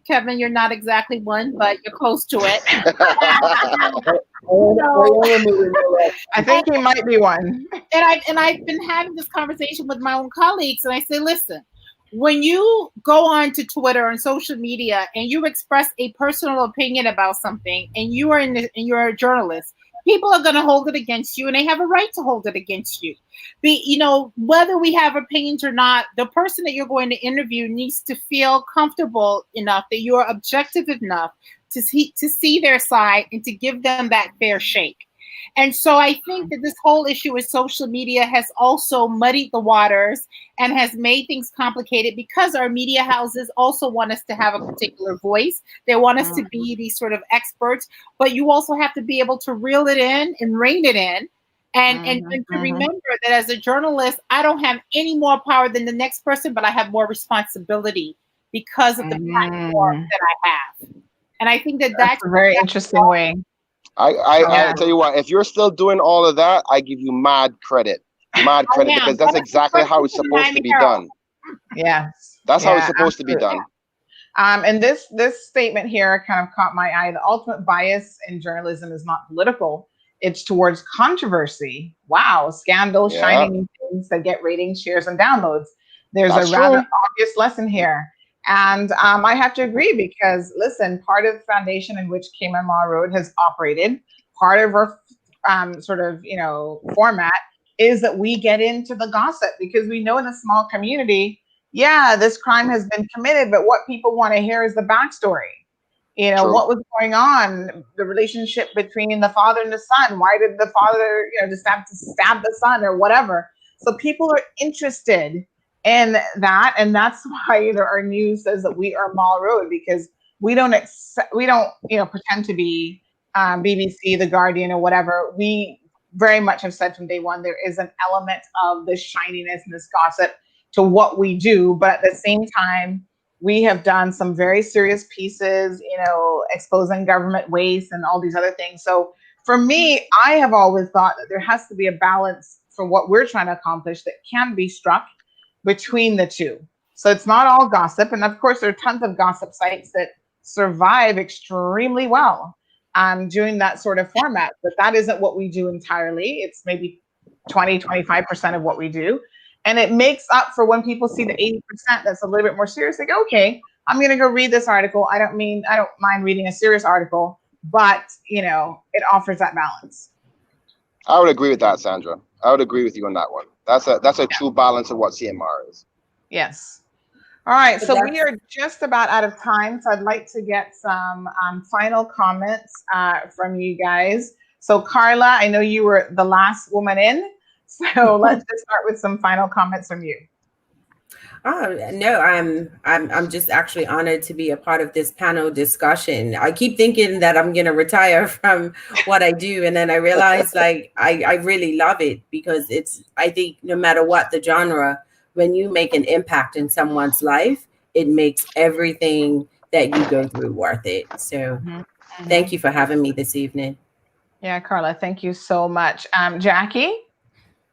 Kevin, you're not exactly one, but you're close to it. I think he might be one. And I've been having this conversation with my own colleagues, and I say, listen, when you go on to Twitter and social media and you express a personal opinion about something, and you're a journalist, people are going to hold it against you, and they have a right to hold it against you. Whether we have opinions or not, the person that you're going to interview needs to feel comfortable enough that you're objective enough to see their side and to give them that fair shake. And so I think that this whole issue with social media has also muddied the waters and has made things complicated because our media houses also want us to have a particular voice. They want us to be these sort of experts, but you also have to be able to reel it in and rein it in. And to remember that as a journalist, I don't have any more power than the next person, but I have more responsibility because of the platform that I have. And I think that's a very interesting way. I tell you what, if you're still doing all of that, I give you mad credit because that's exactly how it's supposed to be done. Yes, that's how it's supposed to be done. And this statement here kind of caught my eye. The ultimate bias in journalism is not political; it's towards controversy. Wow, scandals, shining things that get ratings, shares, and downloads. There's a rather obvious lesson here. And I have to agree because, listen, part of the foundation in which Cayman Law Road has operated, part of our format is that we get into the gossip because we know in a small community, this crime has been committed, but what people want to hear is the backstory. What was going on, the relationship between the father and the son. Why did the father, decide to stab the son or whatever? So people are interested in that, and that's why our news says that we are Mall Road, because we don't pretend to be BBC, The Guardian, or whatever. We very much have said from day one there is an element of this shininess and this gossip to what we do, but at the same time, we have done some very serious pieces, exposing government waste and all these other things. So for me, I have always thought that there has to be a balance for what we're trying to accomplish that can be struck between the two. So it's not all gossip. And of course, there are tons of gossip sites that survive extremely well doing that sort of format. But that isn't what we do entirely. It's maybe 20-25% of what we do. And it makes up for when people see the 80% that's a little bit more serious. They go, okay, I'm going to go read this article. I don't mind reading a serious article, but, it offers that balance. I would agree with that, Sandra. I would agree with you on that one. That's a true balance of what CMR is. Yes. All right, But so we that's are just about out of time, so I'd like to get some final comments from you guys. So Carla, I know you were the last woman in, so let's just start with some final comments from you. Oh no, I'm just actually honored to be a part of this panel discussion. I keep thinking that I'm gonna retire from what I do, and then I realize like I really love it because I think no matter what the genre, when you make an impact in someone's life, it makes everything that you go through worth it. So thank you for having me this evening. Yeah, Carla, thank you so much. Jackie?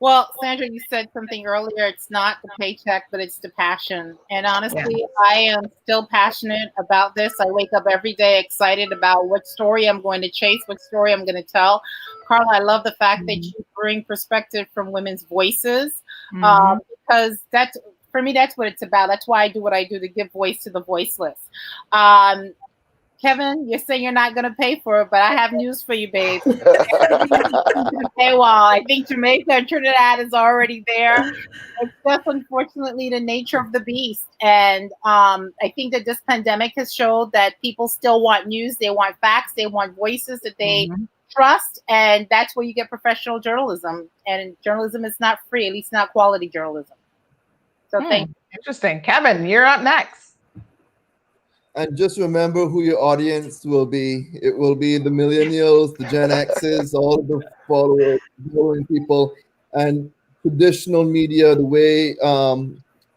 Well, Sandra, you said something earlier. It's not the paycheck, but it's the passion. And honestly, I am still passionate about this. I wake up every day excited about what story I'm going to chase, what story I'm going to tell. Carla, I love the fact that you bring perspective from women's voices, because for me, that's what it's about. That's why I do what I do, to give voice to the voiceless. Kevin, you're saying you're not going to pay for it, but I have news for you, babe. Paywall. I think Jamaica and Trinidad is already there. It's just unfortunately the nature of the beast. And I think that this pandemic has showed that people still want news. They want facts. They want voices that they trust. And that's where you get professional journalism. And journalism is not free, at least not quality journalism. So thank you. Interesting. Kevin, you're up next. And just remember who your audience will be. It will be the millennials, the Gen X's, all of the following people. And traditional media, the way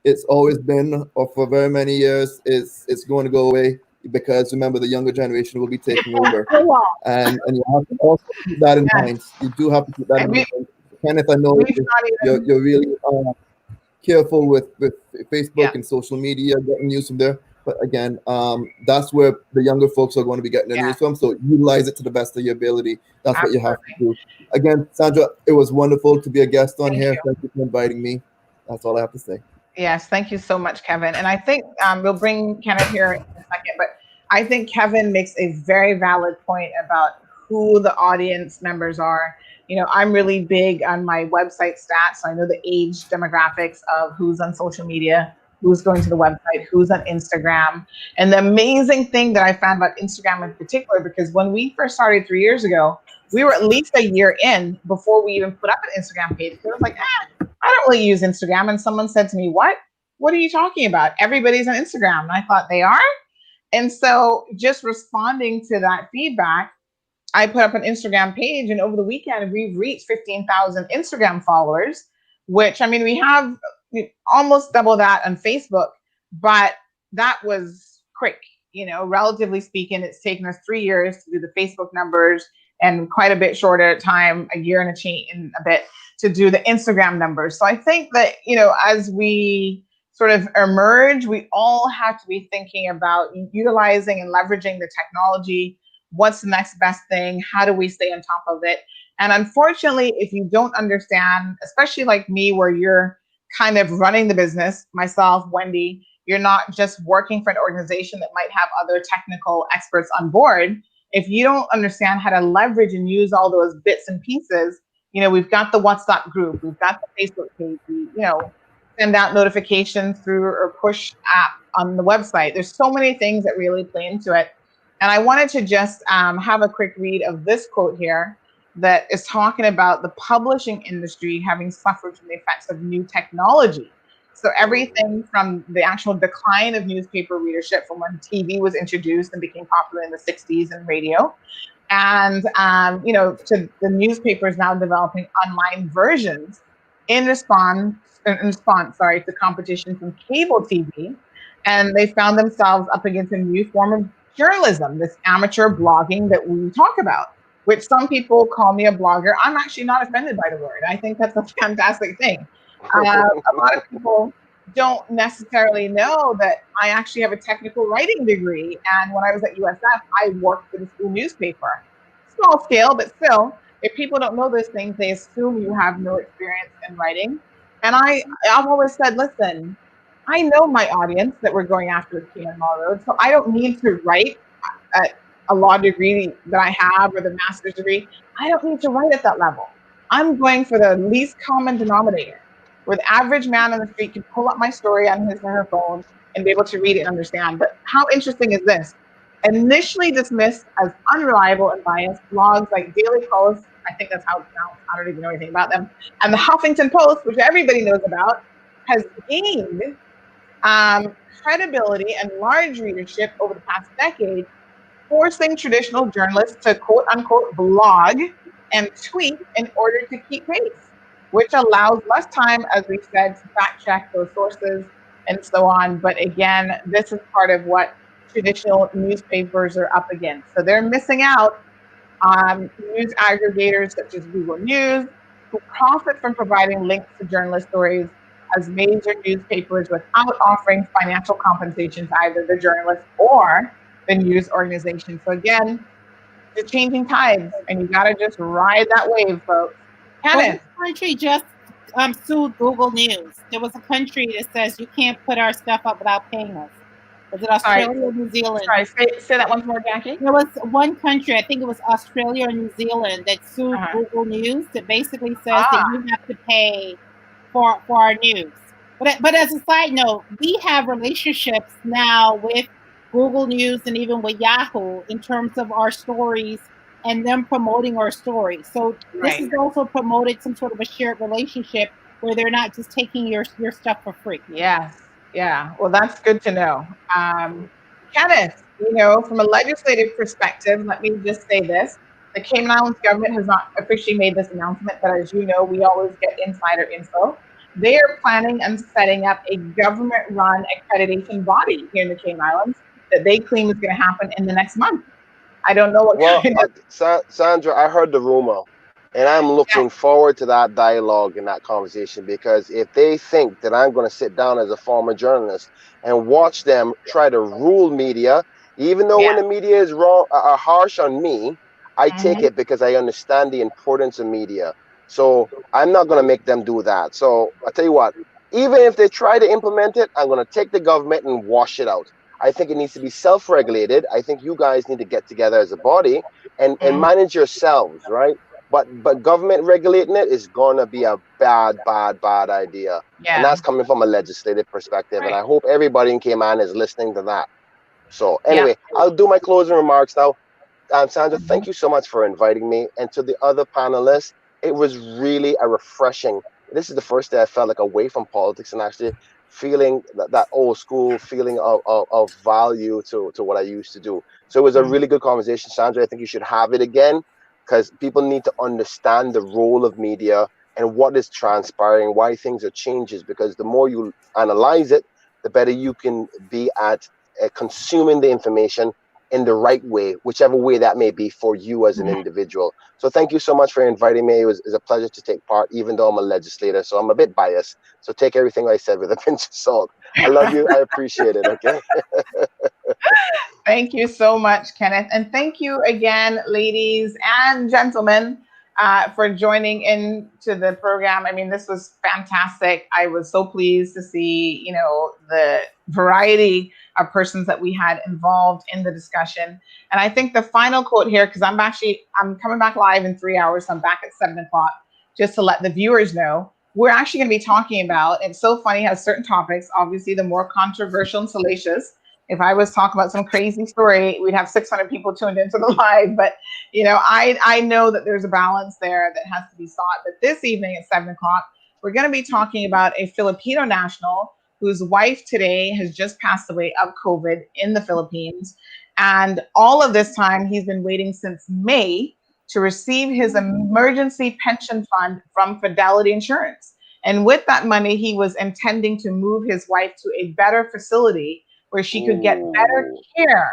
it's always been for very many years, it's going to go away, because remember, the younger generation will be taking over. And you have to also keep that in mind. You do have to keep that in mind. Kenneth, I know you're really careful with Facebook and social media, getting news from there. But again, that's where the younger folks are going to be getting their news from. So utilize it to the best of your ability. That's what you have to do. Again, Sandra, it was wonderful to be a guest on here. Thank you for inviting me. That's all I have to say. Yes, thank you so much, Kevin. And I think we'll bring Kenneth here in a second, but I think Kevin makes a very valid point about who the audience members are. You know, I'm really big on my website stats. So I know the age demographics of who's on social media, who's going to the website, who's on Instagram. And the amazing thing that I found about Instagram in particular, because when we first started 3 years ago, we were at least a year in before we even put up an Instagram page. So I was like, I don't really use Instagram. And someone said to me, what are you talking about? Everybody's on Instagram. And I thought, they are? And so just responding to that feedback, I put up an Instagram page, and over the weekend, we've reached 15,000 Instagram followers, which, I mean, we have almost double that on Facebook, but that was quick. You know, relatively speaking, it's taken us 3 years to do the Facebook numbers, and quite a bit shorter time, a year and a bit, to do the Instagram numbers. So I think that, you know, as we sort of emerge, we all have to be thinking about utilizing and leveraging the technology. What's the next best thing? How do we stay on top of it? And unfortunately, if you don't understand, especially like me, where you're kind of running the business, myself, Wendy, you're not just working for an organization that might have other technical experts on board. If you don't understand how to leverage and use all those bits and pieces, you know, we've got the WhatsApp group, we've got the Facebook page, you know, send out notifications through or push app on the website. There's so many things that really play into it. And I wanted to just have a quick read of this quote here that is talking about the publishing industry having suffered from the effects of new technology. So everything from the actual decline of newspaper readership from when TV was introduced and became popular in the 60s and radio, and you know, to the newspapers now developing online versions in response to competition from cable TV. And they found themselves up against a new form of journalism, this amateur blogging that we talk about, which some people call me a blogger. I'm actually not offended by the word. I think that's a fantastic thing. A lot of people don't necessarily know that I actually have a technical writing degree. And when I was at USF, I worked for the school newspaper. Small scale, but still, if people don't know those things, they assume you have no experience in writing. And I've always said, listen, I know my audience that we're going after with Cayman Islands, so I don't need to write at a law degree that I have or the master's degree. I don't need to write at that level. I'm going for the least common denominator, where the average man on the street can pull up my story on his or her phone and be able to read it and understand. But how interesting is this? Initially dismissed as unreliable and biased, blogs like Daily Post, I think that's how it's pronounced, I don't even know anything about them, and the Huffington Post, which everybody knows about, has gained credibility and large readership over the past decade, forcing traditional journalists to quote unquote blog and tweet in order to keep pace, which allows less time, as we said, to fact check those sources and so on. But again, this is part of what traditional newspapers are up against. So they're missing out on news aggregators such as Google News, who profit from providing links to journalist stories as major newspapers without offering financial compensation to either the journalist or the news organization. So again, the changing tides, and you got to just ride that wave, folks. Well, Kenneth. this country just sued Google News. There was a country that says you can't put our stuff up without paying us. Was it Australia or New Zealand? Sorry, say that once more, Jackie. There was one country, I think it was Australia or New Zealand, that sued Google News that basically says that you have to pay for our news. But as a side note, we have relationships now with Google News and even with Yahoo in terms of our stories and them promoting our stories. So this is also promoted some sort of a shared relationship where they're not just taking your stuff for free. Yes. Yeah. Well, that's good to know. Kenneth, you know, from a legislative perspective, let me just say this. The Cayman Islands government has not officially made this announcement, but as you know, we always get insider info. They are planning on setting up a government-run accreditation body here in the Cayman Islands that they claim is going to happen in the next month. I don't know what kind of... Sandra, I heard the rumor, and I'm looking forward to that dialogue and that conversation, because if they think that I'm going to sit down as a former journalist and watch them try to rule media, even though when the media is wrong, are harsh on me, I take it because I understand the importance of media. So I'm not going to make them do that. So I'll tell you what, even if they try to implement it, I'm going to take the government and wash it out. I think it needs to be self-regulated. I think you guys need to get together as a body and manage yourselves, right? But government regulating it is gonna be a bad idea. Yeah. And that's coming from a legislative perspective. And I hope everybody in Cayman is listening to that. So anyway, I'll do my closing remarks now. Sandra, thank you so much for inviting me. And to the other panelists, it was really a refreshing. This is the first day I felt like away from politics and actually feeling that old school feeling of value to what I used to do. So it was a really good conversation, Sandra. I think you should have it again, because people need to understand the role of media and what is transpiring, why things are changes, because the more you analyze it, the better you can be at consuming the information in the right way, whichever way that may be for you as an individual. So thank you so much for inviting me. It was a pleasure to take part, even though I'm a legislator, so I'm a bit biased. So take everything I said with a pinch of salt. I love you. I appreciate it. Okay. Thank you so much, Kenneth. And thank you again, ladies and gentlemen, for joining into the program. I mean, this was fantastic. I was so pleased to see, you know, the variety of persons that we had involved in the discussion. And I think the final quote here, because I'm coming back live in 3 hours. So I'm back at 7 o'clock, just to let the viewers know, we're actually going to be talking about, it's so funny how certain topics, obviously the more controversial and salacious, if I was talking about some crazy story, we'd have 600 people tuned into the live. But, you know, I know that there's a balance there that has to be sought. But this evening at 7 o'clock, we're going to be talking about a Filipino national whose wife today has just passed away of COVID in the Philippines. And all of this time, he's been waiting since May to receive his emergency pension fund from Fidelity Insurance. And with that money, he was intending to move his wife to a better facility where she could get better care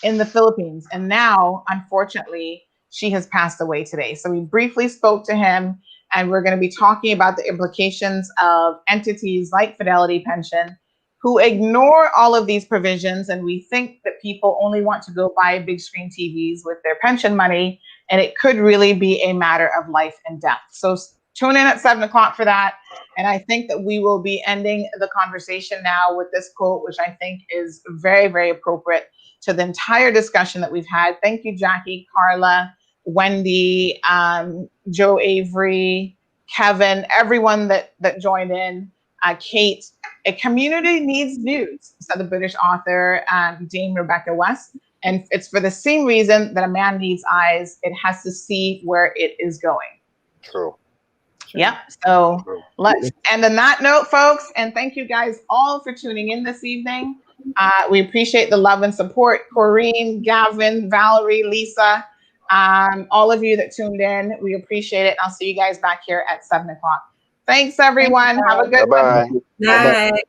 in the Philippines. And now, unfortunately, she has passed away today. So we briefly spoke to him, and we're going to be talking about the implications of entities like Fidelity Pension who ignore all of these provisions. And we think that people only want to go buy big screen TVs with their pension money, and it could really be a matter of life and death. So tune in at 7 o'clock for that. And I think that we will be ending the conversation now with this quote, which I think is very, very appropriate to the entire discussion that we've had. Thank you, Jackie, Carla, Wendy, Joe Avery, Kevin, everyone that joined in, Kate. A community needs news, said the British author Dame Rebecca West. And it's for the same reason that a man needs eyes. It has to see where it is going. True. Yep. So let's end on that note, folks. And thank you guys all for tuning in this evening. We appreciate the love and support. Corrine, Gavin, Valerie, Lisa, all of you that tuned in. We appreciate it. I'll see you guys back here at 7 o'clock. Thanks, everyone. Have a good one. Bye-bye. Night.